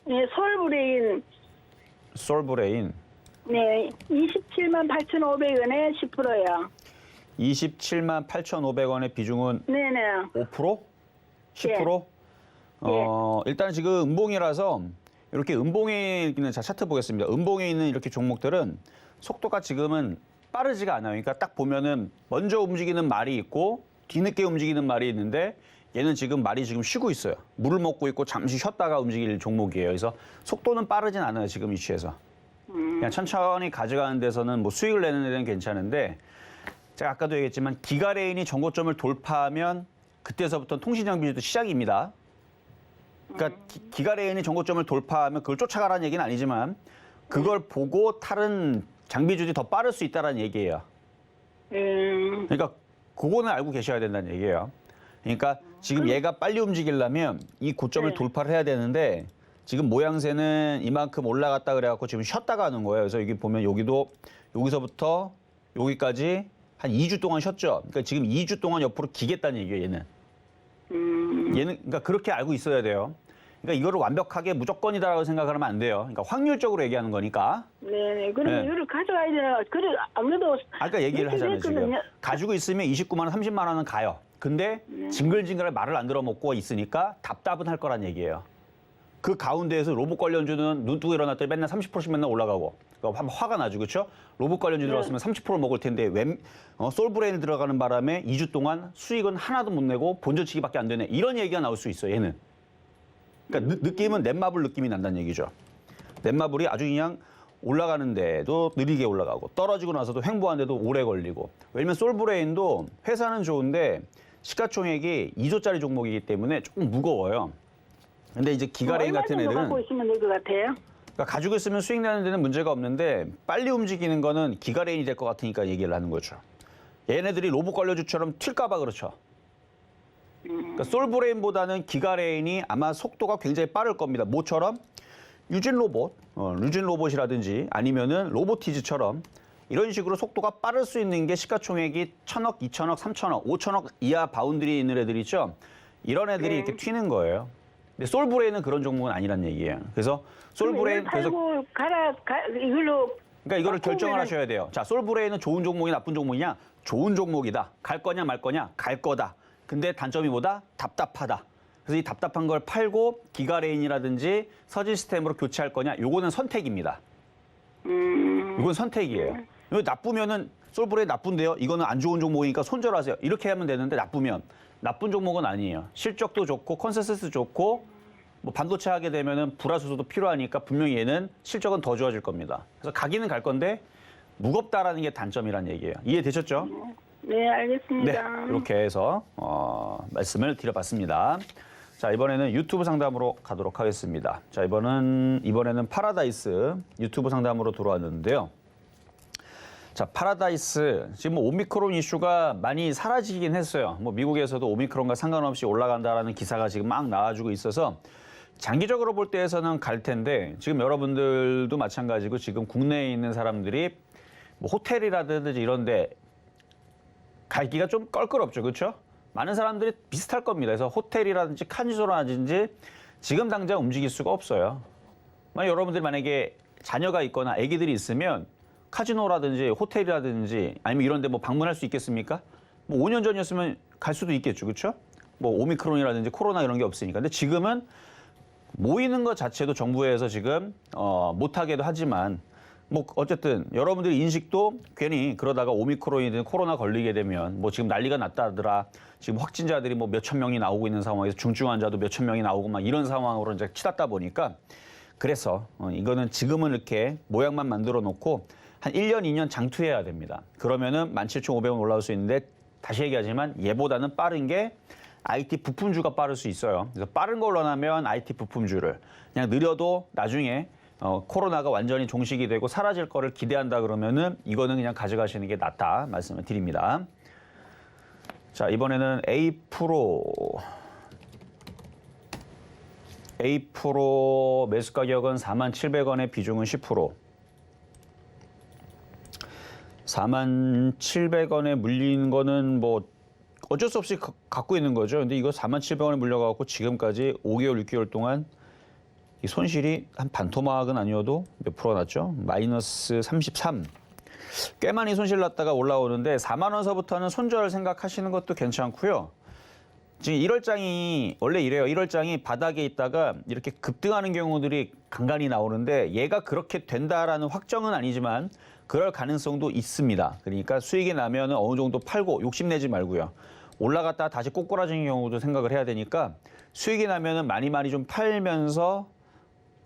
Speaker 5: 네, 서울브레인.
Speaker 3: 솔브레인
Speaker 5: 네, 27만 8,500원에 10%요.
Speaker 3: 27만 8,500원의 비중은
Speaker 5: 네네.
Speaker 3: 5%? 10%? 일단 지금 음봉이라서 이렇게 음봉에 있는 자, 차트 보겠습니다. 음봉에 있는 이렇게 종목들은 속도가 지금은 빠르지가 않아요. 그러니까 딱 보면은 먼저 움직이는 말이 있고 뒤늦게 움직이는 말이 있는데 얘는 지금 말이 지금 쉬고 있어요. 물을 먹고 있고 잠시 쉬었다가 움직일 종목이에요. 그래서 속도는 빠르진 않아요. 지금 위치에서. 그냥 천천히 가져가는 데서는 뭐 수익을 내는 데는 괜찮은데 제가 아까도 얘기했지만 기가레인이 전고점을 돌파하면 그때서부터 통신장비주도 시작입니다. 그러니까 기가레인이 전고점을 돌파하면 그걸 쫓아가라는 얘기는 아니지만 그걸 보고 다른 장비주들이 더 빠를 수 있다는 얘기예요. 그러니까 그거는 알고 계셔야 된다는 얘기예요. 그러니까 지금 얘가 빨리 움직이려면 이 고점을 돌파를 해야 되는데 지금 모양새는 이만큼 올라갔다 그래갖고 지금 쉬었다가 하는 거예요. 그래서 여기 보면 여기도 여기서부터 여기까지 한 2주 동안 쉬었죠. 그러니까 지금 2주 동안 옆으로 기겠다는 얘기예요, 얘는. 얘는 그러니까 그렇게 알고 있어야 돼요. 그러니까 이거를 완벽하게 무조건이다라고 생각하면 안 돼요. 그러니까 확률적으로 얘기하는 거니까.
Speaker 5: 네. 그럼
Speaker 3: 네.
Speaker 5: 이거를 가져가야 되나? 그래 아무래도
Speaker 3: 아까 얘기를 하잖아요, 지금. 가지고 있으면 29만 원, 30만 원은 가요. 근데 징글징글 말을 안 들어먹고 있으니까 답답은 할 거란 얘기예요. 그 가운데에서 로봇 관련주는 눈 뜨고 일어났더니 맨날 30%씩 맨날 올라가고 그러니까 한번 화가 나죠, 그렇죠? 로봇 관련주 들어갔으면 30% 먹을 텐데 솔브레인이 들어가는 바람에 2주 동안 수익은 하나도 못 내고 본전치기밖에 안 되네. 이런 얘기가 나올 수 있어요, 얘는. 그러니까 느낌은 넷마블 느낌이 난다는 얘기죠. 넷마블이 아주 그냥 올라가는데도 느리게 올라가고 떨어지고 나서도 횡보하는데도 오래 걸리고. 왜냐면 솔브레인도 회사는 좋은데 시가총액이 2조짜리 종목이기 때문에 조금 무거워요. 근데 이제 기가레인 같은 애들은
Speaker 5: 갖고 있으면 될 것 같아요.
Speaker 3: 그러니까 가지고 있으면 수익 내는 데는 문제가 없는데 빨리 움직이는 거는 기가레인이 될 것 같으니까 얘기를 하는 거죠. 얘네들이 로봇 관련주처럼 튈까 봐 그렇죠. 그러니까 솔브레인보다는 기가레인이 아마 속도가 굉장히 빠를 겁니다. 뭐처럼? 유진 로봇이라든지 아니면은 로보티즈처럼 이런 식으로 속도가 빠를 수 있는 게 시가총액이 1,000억, 2,000억, 3,000억, 5,000억 이하 바운드리에 있는 애들 있죠. 이런 애들이 이렇게 튀는 거예요. 근데 솔브레인은 그런 종목은 아니란 얘기예요. 그래서 솔브레인 계속
Speaker 5: 이걸로
Speaker 3: 그러니까 이거를 결정을
Speaker 5: 바꾸면은-
Speaker 3: 하셔야 돼요. 자, 솔브레인은 좋은 종목이 나쁜 종목이냐? 좋은 종목이다. 갈 거냐 말 거냐? 갈 거다. 근데 단점이 뭐다? 답답하다. 그래서 이 답답한 걸 팔고 기가레인이라든지 서지시스템으로 교체할 거냐? 요거는 선택입니다. 이건 선택이에요. 이거 나쁘면은 솔브레인 나쁜데요. 이거는 안 좋은 종목이니까 손절하세요. 이렇게 하면 되는데 나쁘면 나쁜 종목은 아니에요. 실적도 좋고 컨센서스 좋고 뭐 반도체 하게 되면은 불화수소도 필요하니까 분명히 얘는 실적은 더 좋아질 겁니다. 그래서 가기는 갈 건데 무겁다라는 게 단점이란 얘기예요. 이해되셨죠?
Speaker 5: 네,
Speaker 3: 네,
Speaker 5: 알겠습니다.
Speaker 3: 이렇게 해서 말씀을 드려봤습니다. 자, 이번에는 유튜브 상담으로 가도록 하겠습니다. 자, 이번에는 파라다이스 유튜브 상담으로 들어왔는데요. 자, 파라다이스 지금 뭐 오미크론 이슈가 많이 사라지긴 했어요. 뭐 미국에서도 오미크론과 상관없이 올라간다라는 기사가 지금 막 나와주고 있어서 장기적으로 볼 때에서는 갈 텐데 지금 여러분들도 마찬가지고 지금 국내에 있는 사람들이 뭐 호텔이라든지 이런데 갈기가 좀 껄끄럽죠, 그렇죠? 많은 사람들이 비슷할 겁니다. 그래서 호텔이라든지 카지노라든지 지금 당장 움직일 수가 없어요. 여러분들이 만약에 자녀가 있거나 아기들이 있으면 카지노라든지 호텔이라든지 아니면 이런 데 뭐 방문할 수 있겠습니까? 뭐 5년 전이었으면 갈 수도 있겠죠, 그렇죠? 뭐 오미크론이라든지 코로나 이런 게 없으니까. 근데 지금은 모이는 것 자체도 정부에서 지금 못하게도 하지만 뭐 어쨌든 여러분들의 인식도 괜히 그러다가 오미크론이든 코로나 걸리게 되면 뭐 지금 난리가 났다더라. 지금 확진자들이 뭐 몇천 명이 나오고 있는 상황에서 중증 환자도 몇천 명이 나오고 막 이런 상황으로 이제 치닫다 보니까 그래서 이거는 지금은 이렇게 모양만 만들어 놓고 한 1년, 2년 장투해야 됩니다. 그러면은 17,500원 올라올 수 있는데 다시 얘기하지만 얘보다는 빠른 게 IT 부품주가 빠를 수 있어요. 그래서 빠른 걸 원하면 IT 부품주를 그냥 느려도 나중에 코로나가 완전히 종식이 되고 사라질 거를 기대한다 그러면은 이거는 그냥 가져가시는 게 낫다 말씀을 드립니다. 자, 이번에는 A 프로 매수 가격은 47,000원에 비중은 10%. 47,000원에 물린 거는 뭐 어쩔 수 없이 갖고 있는 거죠. 근데 이거 47,000원에 물려갖고 지금까지 5개월, 6개월 동안 이 손실이 한 반토막은 아니어도 몇 프로 났죠? 마이너스 33. 꽤 많이 손실 났다가 올라오는데 4만 원서부터는 손절 생각하시는 것도 괜찮고요. 지금 1월장이 원래 이래요. 1월장이 바닥에 있다가 이렇게 급등하는 경우들이 간간히 나오는데 얘가 그렇게 된다라는 확정은 아니지만 그럴 가능성도 있습니다. 그러니까 수익이 나면 어느 정도 팔고 욕심내지 말고요. 올라갔다가 다시 꼬꾸라지는 경우도 생각을 해야 되니까 수익이 나면은 많이 좀 팔면서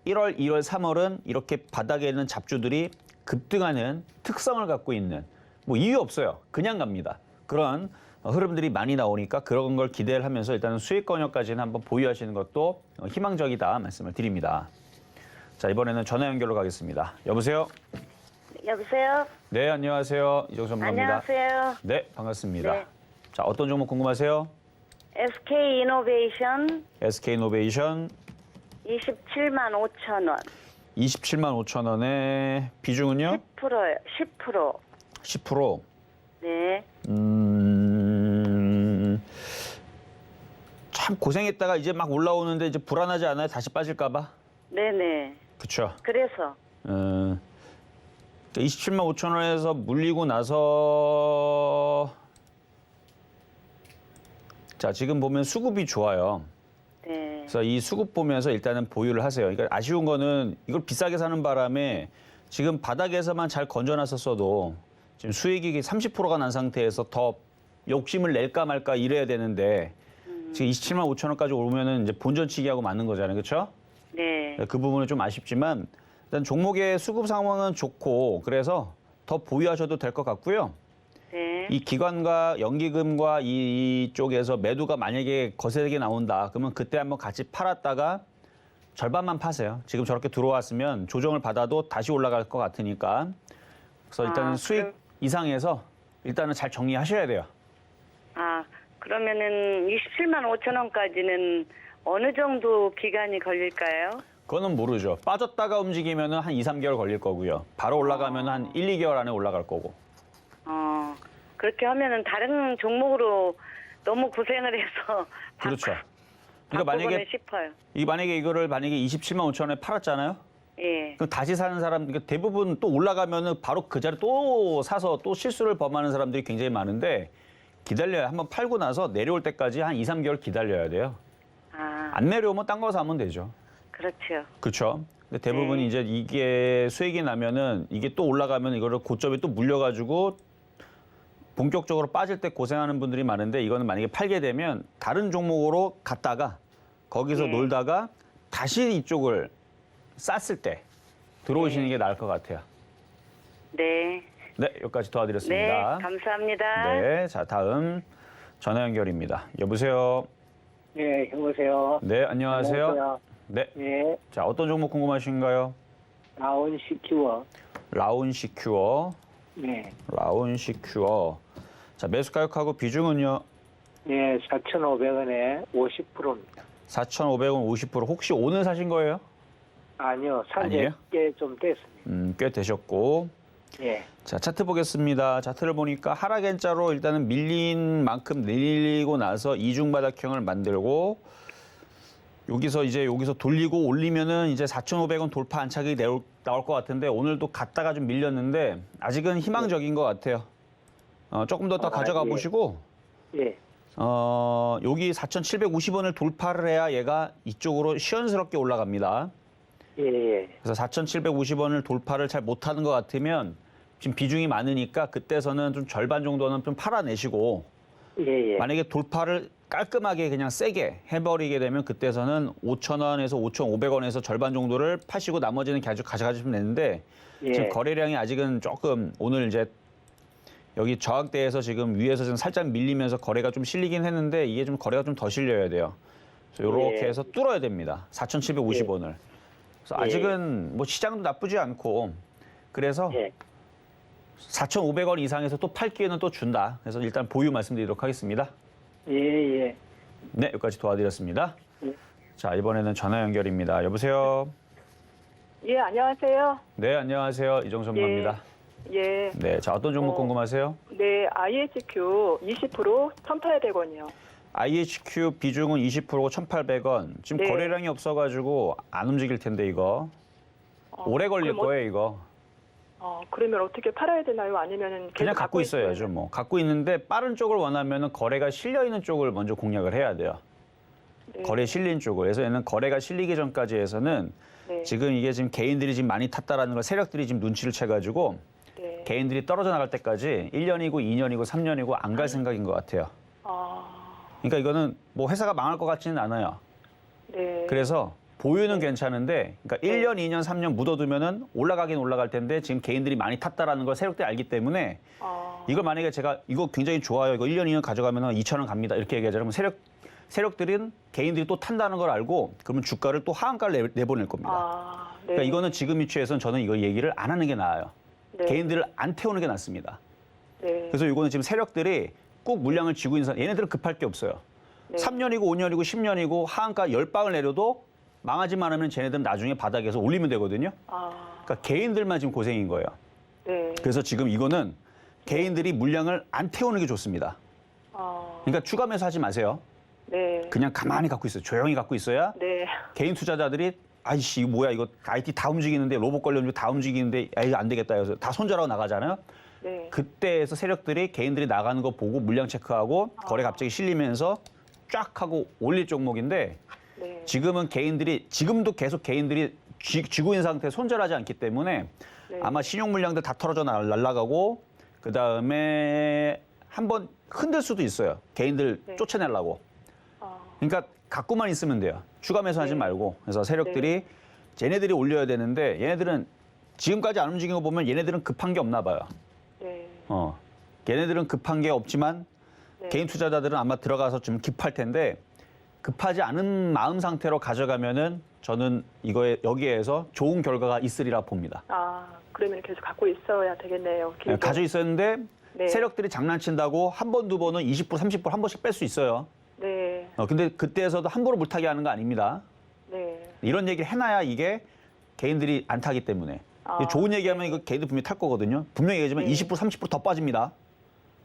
Speaker 3: 1월, 2월, 3월은 이렇게 바닥에 있는 잡주들이 급등하는 특성을 갖고 있는 뭐 이유 없어요. 그냥 갑니다. 그런 흐름들이 많이 나오니까 그런 걸 기대를 하면서 일단은 수익 권역까지는 한번 보유하시는 것도 희망적이다 말씀을 드립니다. 자, 이번에는 전화 연결로 가겠습니다. 여보세요?
Speaker 6: 여보세요?
Speaker 3: 네, 안녕하세요. 이정수 전문가입니다.
Speaker 6: 안녕하세요.
Speaker 3: 네, 반갑습니다.
Speaker 6: 네.
Speaker 3: 자, 어떤 종목 궁금하세요?
Speaker 6: SK이노베이션
Speaker 3: SK이노베이션
Speaker 6: 27만 5천 원.
Speaker 3: 27만 5천 원에 비중은요?
Speaker 6: 10%요. 10%.
Speaker 3: 10%.
Speaker 6: 네.
Speaker 3: 참 고생했다가 이제 막 올라오는데 이제 불안하지 않아요? 다시 빠질까 봐?
Speaker 6: 네네.
Speaker 3: 그렇죠.
Speaker 6: 그래서
Speaker 3: 27만 5천 원에서 물리고 나서 자, 지금 보면 수급이 좋아요.
Speaker 6: 네.
Speaker 3: 그래서 이 수급 보면서 일단은 보유를 하세요. 그러니까 아쉬운 거는 이걸 비싸게 사는 바람에 지금 바닥에서만 잘 건져놨었어도 지금 수익이 30%가 난 상태에서 더 욕심을 낼까 말까 이래야 되는데 지금 27만 5천 원까지 오면은 이제 본전치기하고 맞는 거잖아요. 그렇죠?
Speaker 6: 네.
Speaker 3: 그 부분은 좀 아쉽지만 일단 종목의 수급 상황은 좋고 그래서 더 보유하셔도 될 것 같고요.
Speaker 6: 네.
Speaker 3: 이 기관과 연기금과 이쪽에서 매도가 만약에 거세게 나온다. 그러면 그때 한번 같이 팔았다가 절반만 파세요. 지금 저렇게 들어왔으면 조정을 받아도 다시 올라갈 것 같으니까. 그래서 일단은 수익 이상에서 일단은 잘 정리하셔야 돼요.
Speaker 6: 아, 그러면은 27만 5천 원까지는 어느 정도 기간이 걸릴까요?
Speaker 3: 그거는 모르죠. 빠졌다가 움직이면은 한 2, 3개월 걸릴 거고요. 바로 올라가면 한 1, 2개월 안에 올라갈 거고.
Speaker 6: 그렇게 하면은 다른 종목으로 너무 고생을 해서
Speaker 3: 그렇죠. 그러니까 만약에 이거를 만약에 27만 5천 원에 팔았잖아요.
Speaker 6: 예.
Speaker 3: 그럼 다시 사는 사람, 그러니까 대부분 또 올라가면은 바로 그 자리 또 사서 또 실수를 범하는 사람들이 굉장히 많은데 기다려야 한번 팔고 나서 내려올 때까지 한 2, 3개월 기다려야 돼요. 안 내려오면 딴 거 사면 되죠.
Speaker 6: 그렇죠.
Speaker 3: 그렇죠. 근데 대부분 이제 이게 수익이 나면은 이게 또 올라가면 이거를 고점에 또 물려가지고 본격적으로 빠질 때 고생하는 분들이 많은데 이거는 만약에 팔게 되면 다른 종목으로 갔다가 거기서 놀다가 다시 이쪽을 쌌을 때 들어오시는 게 나을 것 같아요.
Speaker 6: 네.
Speaker 3: 네, 여기까지 도와드렸습니다.
Speaker 6: 네, 감사합니다.
Speaker 3: 네, 자 다음 전화 연결입니다. 여보세요.
Speaker 5: 네, 여보세요.
Speaker 3: 네, 안녕하세요.
Speaker 5: 안녕하세요.
Speaker 3: 네,
Speaker 5: 네,
Speaker 3: 자 어떤 종목 궁금하신가요?
Speaker 5: 나온 시큐어.
Speaker 3: 라운시큐어,
Speaker 5: 네,
Speaker 3: 라운시큐어. 자 매수 가격하고 비중은요?
Speaker 5: 네, 4,500원에 50%입니다.
Speaker 3: 4,500원 50%. 혹시 오늘 사신 거예요?
Speaker 5: 아니요,
Speaker 3: 아니에요?
Speaker 5: 산지좀 됐습니다.
Speaker 3: 꽤 되셨고.
Speaker 5: 예,
Speaker 3: 자, 차트 보겠습니다. 차트를 보니까 하락 N자로 일단은 밀린 만큼 내리고 나서 이중바닥형을 만들고 여기서 돌리고 올리면은 이제 4,500원 돌파 안착이 나올 것 같은데 오늘도 갔다가 좀 밀렸는데 아직은 희망적인 것 같아요. 조금 더 가져가
Speaker 5: 예.
Speaker 3: 보시고
Speaker 5: 예,
Speaker 3: 여기 4,750원을 돌파를 해야 얘가 이쪽으로 시원스럽게 올라갑니다.
Speaker 5: 예, 예.
Speaker 3: 그래서 4,750원을 돌파를 잘 못하는 것 같으면 지금 비중이 많으니까 그때서는 좀 절반 정도는 좀 팔아내시고
Speaker 5: 예, 예.
Speaker 3: 만약에 돌파를 깔끔하게 그냥 세게 해버리게 되면 그때서는 5,000원에서 5,500원에서 절반 정도를 파시고 나머지는 계속 가져가시면 되는데
Speaker 5: 예.
Speaker 3: 지금 거래량이 아직은 조금 오늘 이제 여기 저항대에서 지금 위에서 좀 살짝 밀리면서 거래가 좀 실리긴 했는데 이게 좀 거래가 좀 더 실려야 돼요. 그래서 이렇게
Speaker 5: 예.
Speaker 3: 해서 뚫어야 됩니다. 4,750원을. 그래서
Speaker 5: 예.
Speaker 3: 아직은 뭐 시장도 나쁘지 않고 그래서
Speaker 5: 예.
Speaker 3: 4,500원 이상에서 또 팔 기회는 또 준다. 그래서 일단 보유 말씀드리도록 하겠습니다.
Speaker 5: 예, 예.
Speaker 3: 네, 여기까지 도와드렸습니다.
Speaker 5: 예.
Speaker 3: 자, 이번에는 전화 연결입니다. 여보세요?
Speaker 7: 예, 안녕하세요.
Speaker 3: 네, 안녕하세요. 이정수 전문가입니다.
Speaker 7: 예,
Speaker 3: 네, 자, 어떤 종목 궁금하세요?
Speaker 7: 네, IHQ 20% 1,800원이요.
Speaker 3: IHQ 비중은 20%고 1,800원. 지금
Speaker 7: 네.
Speaker 3: 거래량이 없어가지고 안 움직일 텐데, 이거. 오래 걸릴
Speaker 7: 그럼
Speaker 3: 거예요, 이거.
Speaker 7: 그러면 어떻게 팔아야 되나요? 아니면은 계속
Speaker 3: 그냥 갖고 있어야죠, 뭐. 갖고 있는데 빠른 쪽을 원하면 거래가 실려있는 쪽을 먼저 공략을 해야 돼요.
Speaker 7: 네.
Speaker 3: 거래 실린 쪽을. 그래서 얘는 거래가 실리기 전까지 해서는
Speaker 7: 네.
Speaker 3: 지금 이게 지금 개인들이 지금 많이 탔다라는 걸 세력들이 지금 눈치를 채가지고
Speaker 7: 네.
Speaker 3: 개인들이 떨어져 나갈 때까지 1년이고 2년이고 3년이고 안 갈 생각인 것 같아요. 그러니까 이거는 뭐 회사가 망할 것 같지는 않아요.
Speaker 7: 네.
Speaker 3: 그래서 보유는 괜찮은데, 그러니까 1년, 2년, 3년 묻어두면은 올라가긴 올라갈 텐데 지금 개인들이 많이 탔다라는 걸 세력들이 알기 때문에 이걸 만약에 제가 이거 굉장히 좋아요. 이거 1년, 2년 가져가면은 2,000원 갑니다. 이렇게 얘기하자면 세력들은 개인들이 또 탄다는 걸 알고 그러면 주가를 또 하한가를 내보낼 겁니다.
Speaker 7: 네.
Speaker 3: 그러니까 이거는 지금 위치에서는 저는 이거 얘기를 안 하는 게 나아요.
Speaker 7: 네.
Speaker 3: 개인들을 안 태우는 게 낫습니다.
Speaker 7: 네.
Speaker 3: 그래서 이거는 지금 세력들이 꼭 물량을 쥐고 있는 사람, 얘네들은 급할 게 없어요.
Speaker 7: 네.
Speaker 3: 3년이고 5년이고 10년이고 하한가 10방을 내려도 망하지만 하면 쟤네들은 나중에 바닥에서 올리면 되거든요. 그러니까 개인들만 지금 고생인 거예요.
Speaker 7: 네.
Speaker 3: 그래서 지금 이거는 개인들이 물량을 안 태우는 게 좋습니다. 그러니까 추가 매수하지 마세요.
Speaker 7: 네.
Speaker 3: 그냥 가만히 갖고 있어요. 조용히 갖고 있어야
Speaker 7: 네.
Speaker 3: 개인 투자자들이 아이씨 이거 뭐야 이거 IT 다 움직이는데 로봇 관련주 다 움직이는데 이거 안 되겠다 해서 다 손절하고 나가잖아요.
Speaker 7: 네.
Speaker 3: 그때에서 세력들이 개인들이 나가는 거 보고 물량 체크하고 거래 갑자기 실리면서 쫙 하고 올릴 종목인데
Speaker 7: 네.
Speaker 3: 지금은 개인들이 지금도 계속 개인들이 쥐고 있는 상태에 손절하지 않기 때문에
Speaker 7: 네.
Speaker 3: 아마 신용 물량들 다 털어져 날아가고 그다음에 한번 흔들 수도 있어요. 개인들
Speaker 7: 네.
Speaker 3: 쫓아내려고. 그러니까 갖고만 있으면 돼요. 추가 매수하지
Speaker 7: 네.
Speaker 3: 말고. 그래서 세력들이 얘네들이 올려야 되는데 얘네들은 지금까지 안 움직인 거 보면 얘네들은 급한 게 없나 봐요.
Speaker 7: 네.
Speaker 3: 얘네들은 급한 게 없지만
Speaker 7: 네.
Speaker 3: 개인 투자자들은 아마 들어가서 좀 급할 텐데 급하지 않은 마음 상태로 가져가면은 저는 여기에서 좋은 결과가 있으리라 봅니다.
Speaker 7: 그러면 계속 갖고 있어야 되겠네요. 길게.
Speaker 3: 가지고 있었는데
Speaker 7: 네.
Speaker 3: 세력들이 장난친다고 한 번, 두 번은 20%, 30% 한 번씩 뺄 수 있어요.
Speaker 7: 네.
Speaker 3: 근데 그때에서도 함부로 물타기 하는 거 아닙니다.
Speaker 7: 네.
Speaker 3: 이런 얘기를 해놔야 이게 개인들이 안 타기 때문에. 좋은 얘기하면 이거 개인들 분명히 탈 거거든요. 분명히 얘기하지만
Speaker 7: 네.
Speaker 3: 20%, 30%더 빠집니다.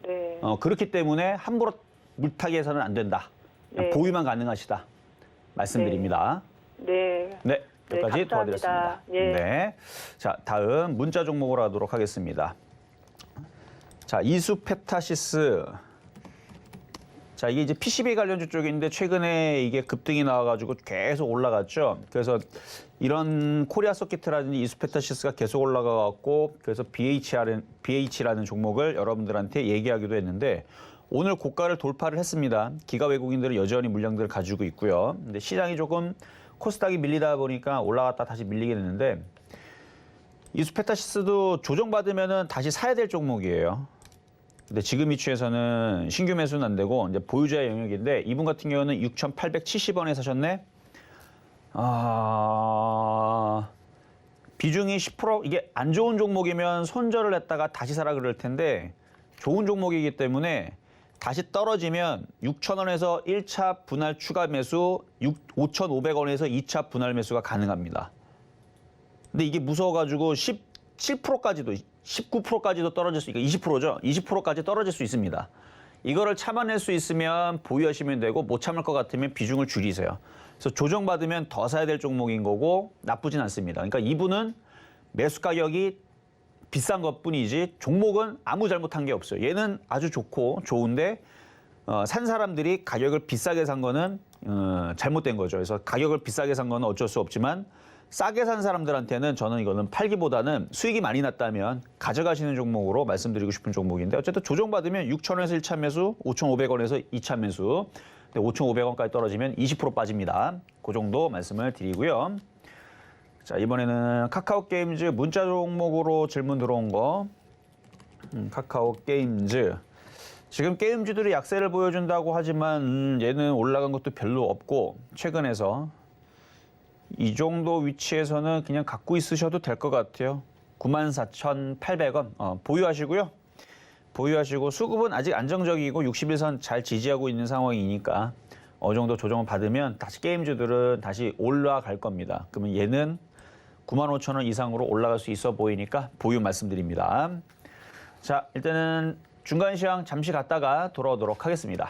Speaker 7: 네.
Speaker 3: 그렇기 때문에 함부로 물타기 해서는 안 된다.
Speaker 7: 네.
Speaker 3: 보유만 가능하시다. 말씀드립니다.
Speaker 7: 네.
Speaker 3: 네. 여기까지
Speaker 7: 감사합니다.
Speaker 3: 도와드렸습니다.
Speaker 7: 예.
Speaker 3: 네. 자, 다음 문자 종목으로 하도록 하겠습니다. 자, 이수페타시스. 자, 이게 이제 PCB 관련주 쪽인데 최근에 이게 급등이 나와가지고 계속 올라갔죠. 그래서 이런 코리아 서킷이라든지 이수페타시스가 계속 올라가갖고 그래서 BH라는 종목을 여러분들한테 얘기하기도 했는데 오늘 고가를 돌파를 했습니다. 기가 외국인들은 여전히 물량들을 가지고 있고요. 근데 시장이 조금 코스닥이 밀리다 보니까 올라갔다 다시 밀리게 됐는데 이수페타시스도 조정받으면은 다시 사야 될 종목이에요. 근데 지금 위치에서는 신규 매수는 안 되고 이제 보유자의 영역인데 이분 같은 경우는 6,870원에 사셨네. 비중이 10% 이게 안 좋은 종목이면 손절을 했다가 다시 사라 그럴 텐데 좋은 종목이기 때문에 다시 떨어지면 6,000원에서 1차 분할 추가 매수, 5,500원에서 2차 분할 매수가 가능합니다. 근데 이게 무서워가지고 17%까지도 19%까지도 떨어질 수, 그러니까 20%죠. 20%까지 떨어질 수 있습니다. 이거를 참아낼 수 있으면 보유하시면 되고 못 참을 것 같으면 비중을 줄이세요. 그래서 조정받으면 더 사야 될 종목인 거고 나쁘진 않습니다. 그러니까 이분은 매수 가격이 비싼 것뿐이지 종목은 아무 잘못한 게 없어요. 얘는 아주 좋고 좋은데 산 사람들이 가격을 비싸게 산 거는 잘못된 거죠. 그래서 가격을 비싸게 산 거는 어쩔 수 없지만 싸게 산 사람들한테는 저는 이거는 팔기보다는 수익이 많이 났다면 가져가시는 종목으로 말씀드리고 싶은 종목인데 어쨌든 조정받으면 6,000원에서 1차 매수, 5,500원에서 2차 매수, 5,500원까지 떨어지면 20% 빠집니다. 그 정도 말씀을 드리고요. 자, 이번에는 카카오 게임즈 문자 종목으로 질문 들어온 거. 카카오 게임즈. 지금 게임주들이 약세를 보여준다고 하지만 얘는 올라간 것도 별로 없고 최근에서 이 정도 위치에서는 그냥 갖고 있으셔도 될 것 같아요. 94,800원 보유하시고요. 보유하시고 수급은 아직 안정적이고 61선 잘 지지하고 있는 상황이니까 어느 정도 조정을 받으면 다시 게임주들은 다시 올라갈 겁니다. 그러면 얘는 95,000원 이상으로 올라갈 수 있어 보이니까 보유 말씀드립니다. 자, 일단은 중간 시황 잠시 갔다가 돌아오도록 하겠습니다.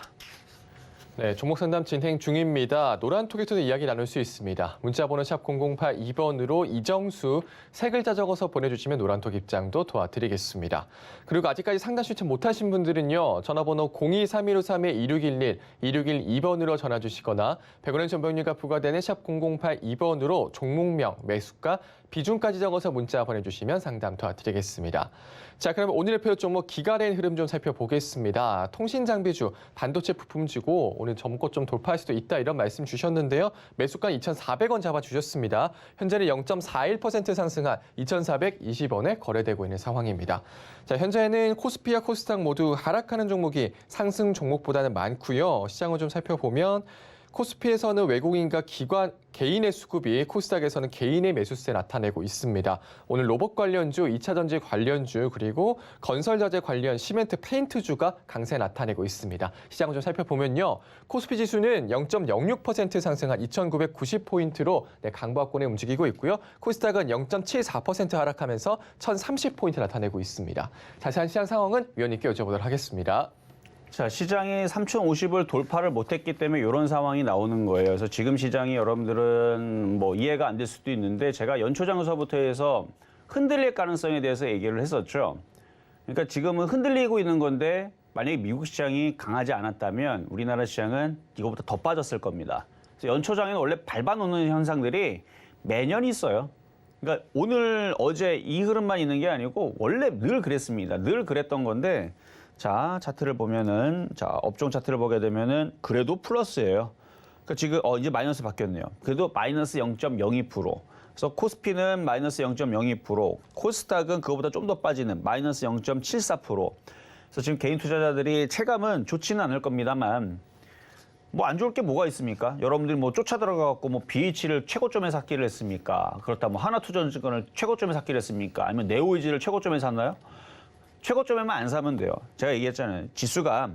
Speaker 2: 네, 종목 상담 진행 중입니다. 노란톡에서도 이야기 나눌 수 있습니다. 문자번호 샵 0082번으로 이정수 세 글자 적어서 보내주시면 노란톡 입장도 도와드리겠습니다. 그리고 아직까지 상담 신청 못하신 분들은요. 전화번호 023153-2611, 2612번으로 전화 주시거나 100원의 전병료가 부과되는 샵 0082번으로 종목명, 매수가, 비중까지 적어서 문자 보내주시면 상담 도와드리겠습니다. 자, 그러면 오늘의 표 종목 기가랜 흐름 좀 살펴보겠습니다. 통신장비주, 반도체 부품주고 오늘 전고 좀 돌파할 수도 있다 이런 말씀 주셨는데요. 매수가 2,400원 잡아주셨습니다. 현재는 0.41% 상승한 2,420원에 거래되고 있는 상황입니다. 자, 현재는 코스피와 코스닥 모두 하락하는 종목이 상승 종목보다는 많고요. 시장을 좀 살펴보면 코스피에서는 외국인과 기관, 개인의 수급이 코스닥에서는 개인의 매수세 나타내고 있습니다. 오늘 로봇 관련주, 2차 전지 관련주, 그리고 건설자재 관련 시멘트 페인트주가 강세 나타내고 있습니다. 시장을 좀 살펴보면요. 코스피 지수는 0.06% 상승한 2,990포인트로 강보합권에 움직이고 있고요. 코스닥은 0.74% 하락하면서 1,030포인트 나타내고 있습니다. 자세한 시장 상황은 위원님께 여쭤보도록 하겠습니다.
Speaker 3: 자, 시장이 3,050을 돌파를 못했기 때문에 이런 상황이 나오는 거예요. 그래서 지금 시장이 여러분들은 뭐 이해가 안 될 수도 있는데 제가 연초장서부터 해서 흔들릴 가능성에 대해서 얘기를 했었죠. 그러니까 지금은 흔들리고 있는 건데 만약에 미국 시장이 강하지 않았다면 우리나라 시장은 이거보다 더 빠졌을 겁니다. 그래서 연초장에는 원래 밟아놓는 현상들이 매년 있어요. 그러니까 오늘, 어제 이 흐름만 있는 게 아니고 원래 늘 그랬습니다. 늘 그랬던 건데 자, 차트를 보면은, 자, 업종 차트를 보게 되면은 그래도 플러스예요. 그러니까 지금 이제 마이너스 바뀌었네요. 그래도 마이너스 0.02%. 그래서 코스피는 마이너스 0.02%, 코스닥은 그거보다 좀 더 빠지는 마이너스 0.74%. 그래서 지금 개인 투자자들이 체감은 좋지는 않을 겁니다만 뭐 안 좋을 게 뭐가 있습니까? 여러분들이 뭐 쫓아 들어가갖고 뭐 BH를 최고점에 샀기를 했습니까? 그렇다 뭐 하나투자증권을 최고점에 샀기를 했습니까? 아니면 네오이지를 최고점에 샀나요? 최고점에만 안 사면 돼요. 제가 얘기했잖아요. 지수가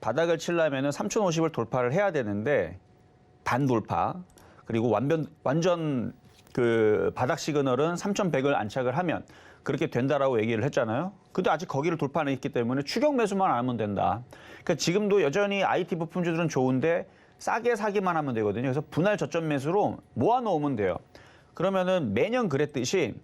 Speaker 3: 바닥을 치려면 3,050을 돌파를 해야 되는데 반돌파 그리고 완전 그 바닥 시그널은 3,100을 안착을 하면 그렇게 된다라고 얘기를 했잖아요. 근데 아직 거기를 돌파 안 했기 때문에 추격 매수만 안 하면 된다. 그러니까 지금도 여전히 IT 부품주들은 좋은데 싸게 사기만 하면 되거든요. 그래서 분할 저점 매수로 모아놓으면 돼요. 그러면은 매년 그랬듯이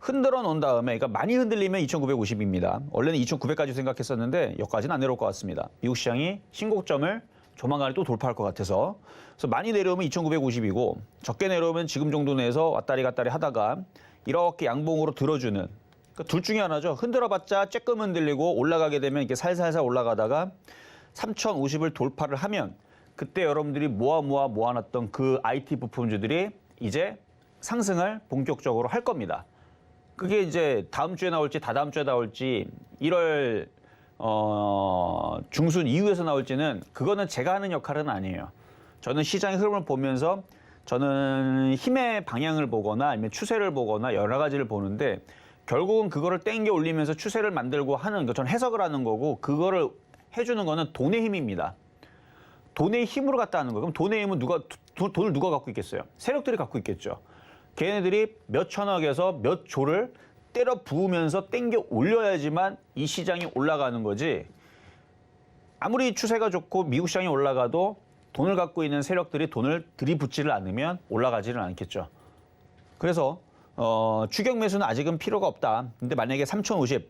Speaker 3: 흔들어 놓은 다음에, 그러니까 많이 흔들리면 2,950입니다. 원래는 2,900까지 생각했었는데 여기까지는 안 내려올 것 같습니다. 미국 시장이 신고점을 조만간에 또 돌파할 것 같아서. 그래서 많이 내려오면 2,950이고 적게 내려오면 지금 정도 내에서 왔다리 갔다리 하다가 이렇게 양봉으로 들어주는, 그러니까 둘 중에 하나죠. 흔들어봤자 쬐끔 흔들리고 올라가게 되면 이렇게 살살살 올라가다가 3,050을 돌파를 하면 그때 여러분들이 모아놨던 그 IT 부품주들이 이제 상승을 본격적으로 할 겁니다. 그게 이제 다음 주에 나올지 다다음 주에 나올지 1월 중순 이후에서 나올지는 그거는 제가 하는 역할은 아니에요. 저는 시장의 흐름을 보면서 저는 힘의 방향을 보거나 아니면 추세를 보거나 여러 가지를 보는데 결국은 그거를 땡겨 올리면서 추세를 만들고 하는 거, 저는 해석을 하는 거고 그거를 해주는 거는 돈의 힘입니다. 돈의 힘으로 갖다 하는 거예요. 그럼 돈의 힘은 돈을 누가 갖고 있겠어요? 세력들이 갖고 있겠죠. 걔네들이 몇 천억에서 몇 조를 때려 부으면서 땡겨 올려야지만 이 시장이 올라가는 거지. 아무리 추세가 좋고 미국 시장이 올라가도 돈을 갖고 있는 세력들이 돈을 들이붓지를 않으면 올라가지는 않겠죠. 그래서 추격 매수는 아직은 필요가 없다. 근데 만약에 3,050,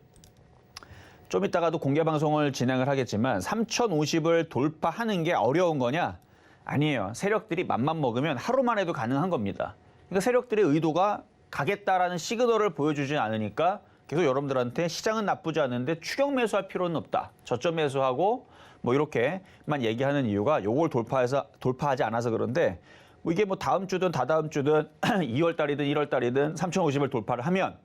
Speaker 3: 좀 이따가도 공개 방송을 진행을 하겠지만 3,050을 돌파하는 게 어려운 거냐? 아니에요. 세력들이 맘만 먹으면 하루만 해도 가능한 겁니다. 그러니까 세력들의 의도가 가겠다라는 시그널을 보여주지 않으니까 계속 여러분들한테 시장은 나쁘지 않은데 추격 매수할 필요는 없다. 저점 매수하고 뭐 이렇게만 얘기하는 이유가 요걸 돌파하지 않아서 그런데 뭐 이게 뭐 다음 주든 다다음 주든 2월 달이든 1월 달이든 3,050을 돌파를 하면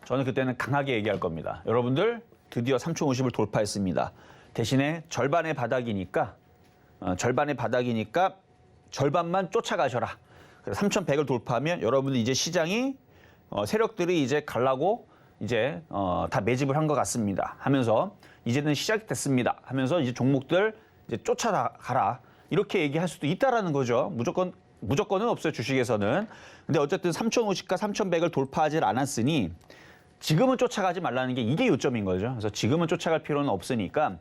Speaker 3: 저는 그때는 강하게 얘기할 겁니다. 여러분들 드디어 3,050을 돌파했습니다. 대신에 절반의 바닥이니까 절반만 쫓아가셔라. 3,100을 돌파하면 여러분들 이제 시장이 세력들이 이제 가려고 이제 다 매집을 한 것 같습니다. 하면서 이제는 시작이 됐습니다. 하면서 이제 종목들 이제 쫓아가라. 이렇게 얘기할 수도 있다라는 거죠. 무조건은 없어요, 주식에서는. 근데 어쨌든 3,050과 3,100을 돌파하지 않았으니 지금은 쫓아가지 말라는 게 이게 요점인 거죠. 그래서 지금은 쫓아갈 필요는 없으니까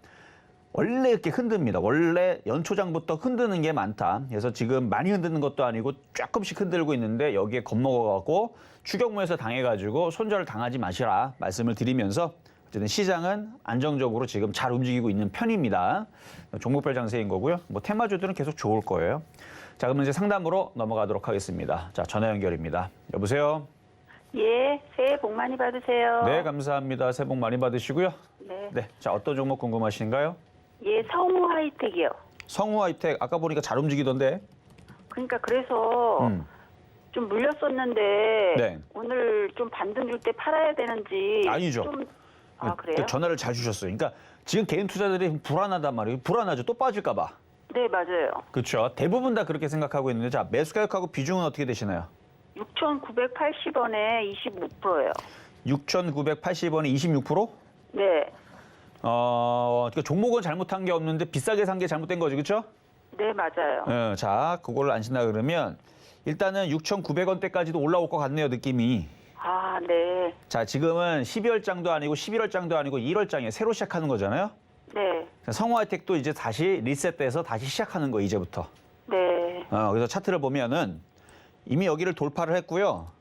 Speaker 3: 원래 이렇게 흔듭니다. 원래 연초장부터 흔드는 게 많다. 그래서 지금 많이 흔드는 것도 아니고 조금씩 흔들고 있는데 여기에 겁먹어갖고 추격무에서 당해가지고 손절을 당하지 마시라 말씀을 드리면서 어쨌든 시장은 안정적으로 지금 잘 움직이고 있는 편입니다. 종목별 장세인 거고요. 뭐 테마주들은 계속 좋을 거예요. 자, 그러면 이제 상담으로 넘어가도록 하겠습니다. 자, 전화 연결입니다. 여보세요?
Speaker 6: 예, 새해 복 많이 받으세요.
Speaker 3: 네, 감사합니다. 새해 복 많이 받으시고요.
Speaker 6: 네.
Speaker 3: 네, 자, 어떤 종목 궁금하신가요?
Speaker 6: 예, 성우 하이텍이요.
Speaker 3: 성우 하이텍 아까 보니까 잘 움직이던데.
Speaker 6: 그러니까 그래서 좀 물렸었는데
Speaker 3: 네.
Speaker 6: 오늘 좀 반등 줄 때 팔아야 되는지
Speaker 3: 아니죠.
Speaker 6: 좀 그래요?
Speaker 3: 전화를 잘 주셨어요. 그러니까 지금 개인 투자들이 불안하단 말이에요. 불안하죠. 또 빠질까 봐.
Speaker 6: 네, 맞아요.
Speaker 3: 그렇죠. 대부분 다 그렇게 생각하고 있는데 자, 매수 가격하고 비중은 어떻게 되시나요?
Speaker 6: 6,980원에 25%예요.
Speaker 3: 6,980원에 26%?
Speaker 6: 네.
Speaker 3: 그러니까 종목은 잘못한 게 없는데 비싸게 산 게 잘못된 거지, 그렇죠?
Speaker 6: 네, 맞아요.
Speaker 3: 자, 그걸 안 신다 그러면 일단은 6,900원대까지도 올라올 것 같네요, 느낌이.
Speaker 6: 아, 네.
Speaker 3: 자, 지금은 12월장도 아니고 11월장도 아니고 1월장이에요. 새로 시작하는 거잖아요.
Speaker 6: 네.
Speaker 3: 성우 하이텍도 이제 다시 리셋돼서 다시 시작하는 거 이제부터.
Speaker 6: 네.
Speaker 3: 그래서 차트를 보면은 이미 여기를 돌파를 했고요.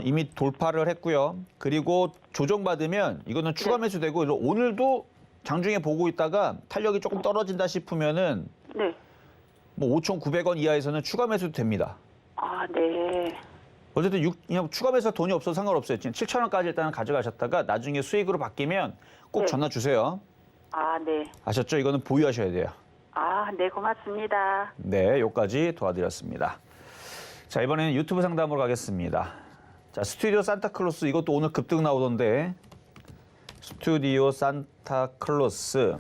Speaker 3: 이미 돌파를 했고요. 그리고 조정받으면 이거는 추가 매수되고 오늘도 장중에 보고 있다가 탄력이 조금 떨어진다 싶으면은
Speaker 6: 네.
Speaker 3: 뭐 5,900원 이하에서는 추가 매수도 됩니다.
Speaker 6: 아, 네.
Speaker 3: 어쨌든 그냥 추가 매수 돈이 없어도 상관없어요. 7,000원까지 일단 가져가셨다가 나중에 수익으로 바뀌면 꼭
Speaker 6: 네.
Speaker 3: 전화 주세요.
Speaker 6: 아, 네.
Speaker 3: 아셨죠? 이거는 보유하셔야 돼요.
Speaker 6: 아, 네, 고맙습니다.
Speaker 3: 네, 여기까지 도와드렸습니다. 자, 이번에는 유튜브 상담으로 가겠습니다. 자, 스튜디오 산타클로스 이것도 오늘 급등 나오던데 스튜디오 산타클로스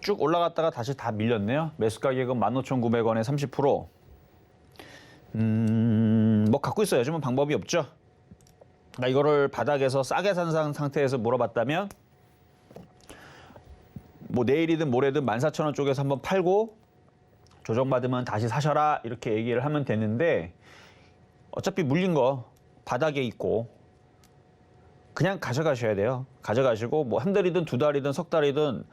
Speaker 3: 쭉 올라갔다가 다시 다 밀렸네요. 매수 가격은 15,900원에 30%. 뭐 갖고 있어야지 뭐 방법이 없죠. 그러니까 이거를 바닥에서 싸게 산 상태에서 물어봤다면 뭐 내일이든 모레든 14,000원 쪽에서 한번 팔고 조정받으면 다시 사셔라 이렇게 얘기를 하면 되는데 어차피 물린 거 바닥에 있고 그냥 가져가셔야 돼요. 가져가시고 뭐 한 달이든 두 달이든 석 달이든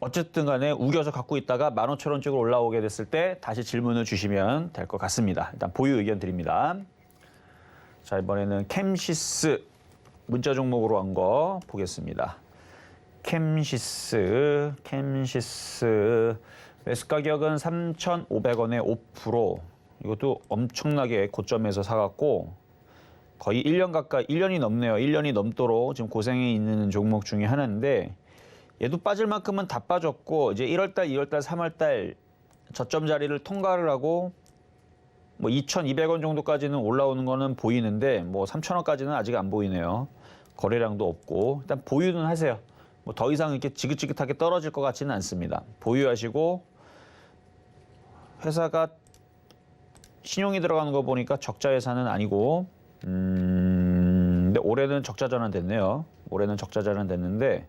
Speaker 3: 어쨌든 간에 우겨서 갖고 있다가 15,000원 쪽으로 올라오게 됐을 때 다시 질문을 주시면 될 것 같습니다. 일단 보유 의견 드립니다. 자, 이번에는 캠시스 문자 종목으로 한 거 보겠습니다. 캠시스 매수 가격은 3,500원에 5%. 이것도 엄청나게 고점에서 사갖고 거의 1년 가까이 1년이 넘네요. 1년이 넘도록 지금 고생에 있는 종목 중에 하나인데 얘도 빠질 만큼은 다 빠졌고 이제 1월달, 2월달, 3월달 저점 자리를 통과를 하고 뭐 2,200원 정도까지는 올라오는 거는 보이는데 뭐 3,000원까지는 아직 안 보이네요. 거래량도 없고 일단 보유는 하세요. 뭐 더 이상 이렇게 지긋지긋하게 떨어질 것 같지는 않습니다. 보유하시고 회사가 신용이 들어가는 거 보니까 적자 예산은 아니고 근데 올해는 적자 전환됐네요. 올해는 적자 전환됐는데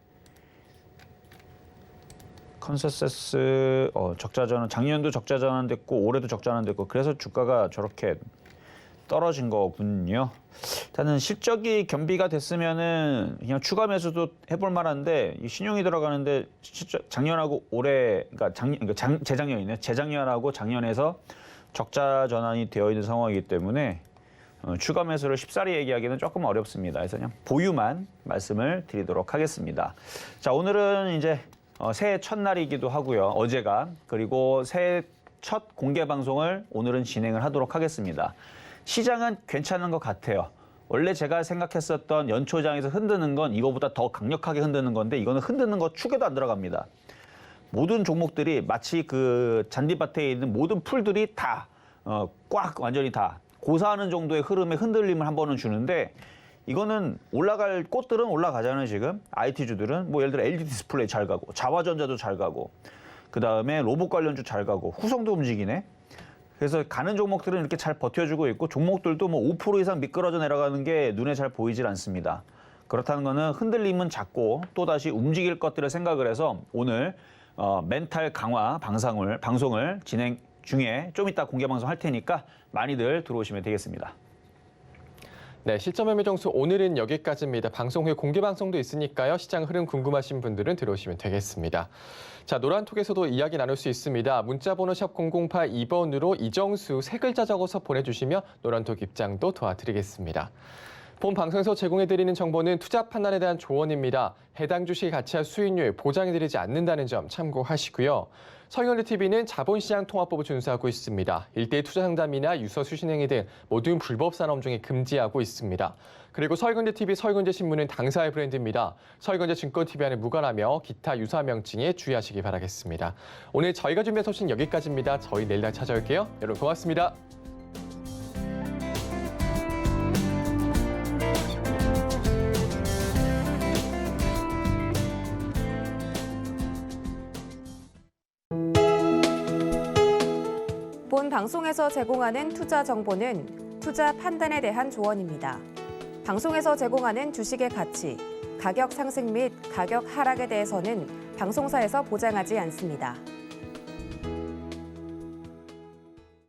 Speaker 3: 컨센서스 적자 전환 작년도 적자 전환됐고 올해도 적자 전환됐고 그래서 주가가 저렇게 떨어진 거군요. 일단은 실적이 겸비가 됐으면은 그냥 추가 매수도 해볼 만한데 이 신용이 들어가는데 작년하고 올해 그러니까 재작년이네. 재작년하고 작년에서 적자 전환이 되어 있는 상황이기 때문에 추가 매수를 쉽사리 얘기하기는 조금 어렵습니다. 그래서 그냥 보유만 말씀을 드리도록 하겠습니다. 자, 오늘은 이제 새해 첫날이기도 하고요. 어제가 그리고 새해 첫 공개 방송을 오늘은 진행을 하도록 하겠습니다. 시장은 괜찮은 것 같아요. 원래 제가 생각했었던 연초장에서 흔드는 건 이거보다 더 강력하게 흔드는 건데 이거는 흔드는 거 축에도 안 들어갑니다. 모든 종목들이 마치 그 잔디밭에 있는 모든 풀들이 다 꽉 완전히 다 고사하는 정도의 흐름의 흔들림을 한 번은 주는데 이거는 올라갈 꽃들은 올라가잖아요. 지금 IT주들은 뭐 예를 들어 LG 디스플레이 잘 가고 자화전자도 잘 가고 그다음에 로봇 관련주 잘 가고 후성도 움직이네. 그래서 가는 종목들은 이렇게 잘 버텨주고 있고 종목들도 뭐 5% 이상 미끄러져 내려가는 게 눈에 잘 보이질 않습니다. 그렇다는 거는 흔들림은 작고 또다시 움직일 것들을 생각을 해서 오늘 멘탈 강화 방송을 진행 중에 좀 이따 공개 방송 할 테니까 많이들 들어오시면 되겠습니다.
Speaker 2: 네, 실전 매매 정수 오늘은 여기까지입니다. 방송 후에 공개 방송도 있으니까요. 시장 흐름 궁금하신 분들은 들어오시면 되겠습니다. 자, 노란톡에서도 이야기 나눌 수 있습니다. 문자번호 샵 0082번으로 이정수 세 글자 적어서 보내주시면 노란톡 입장도 도와드리겠습니다. 본 방송에서 제공해드리는 정보는 투자 판단에 대한 조언입니다. 해당 주식 가치와 수익률 보장해드리지 않는다는 점 참고하시고요. 서경대TV는 자본시장통화법을 준수하고 있습니다. 일대일 투자 상담이나 유서 수신행위 등 모든 불법 산업종에 금지하고 있습니다. 그리고 서경대TV, 서경대신문은 당사의 브랜드입니다. 서경대증권TV와는 무관하며 기타 유사 명칭에 주의하시기 바라겠습니다. 오늘 저희가 준비한 소식 여기까지입니다. 저희 내일 다시 찾아올게요. 여러분 고맙습니다.
Speaker 1: 본 방송에서 제공하는 투자 정보는 투자 판단에 대한 조언입니다. 방송에서 제공하는 주식의 가치, 가격 상승 및 가격 하락에 대해서는 방송사에서 보장하지 않습니다.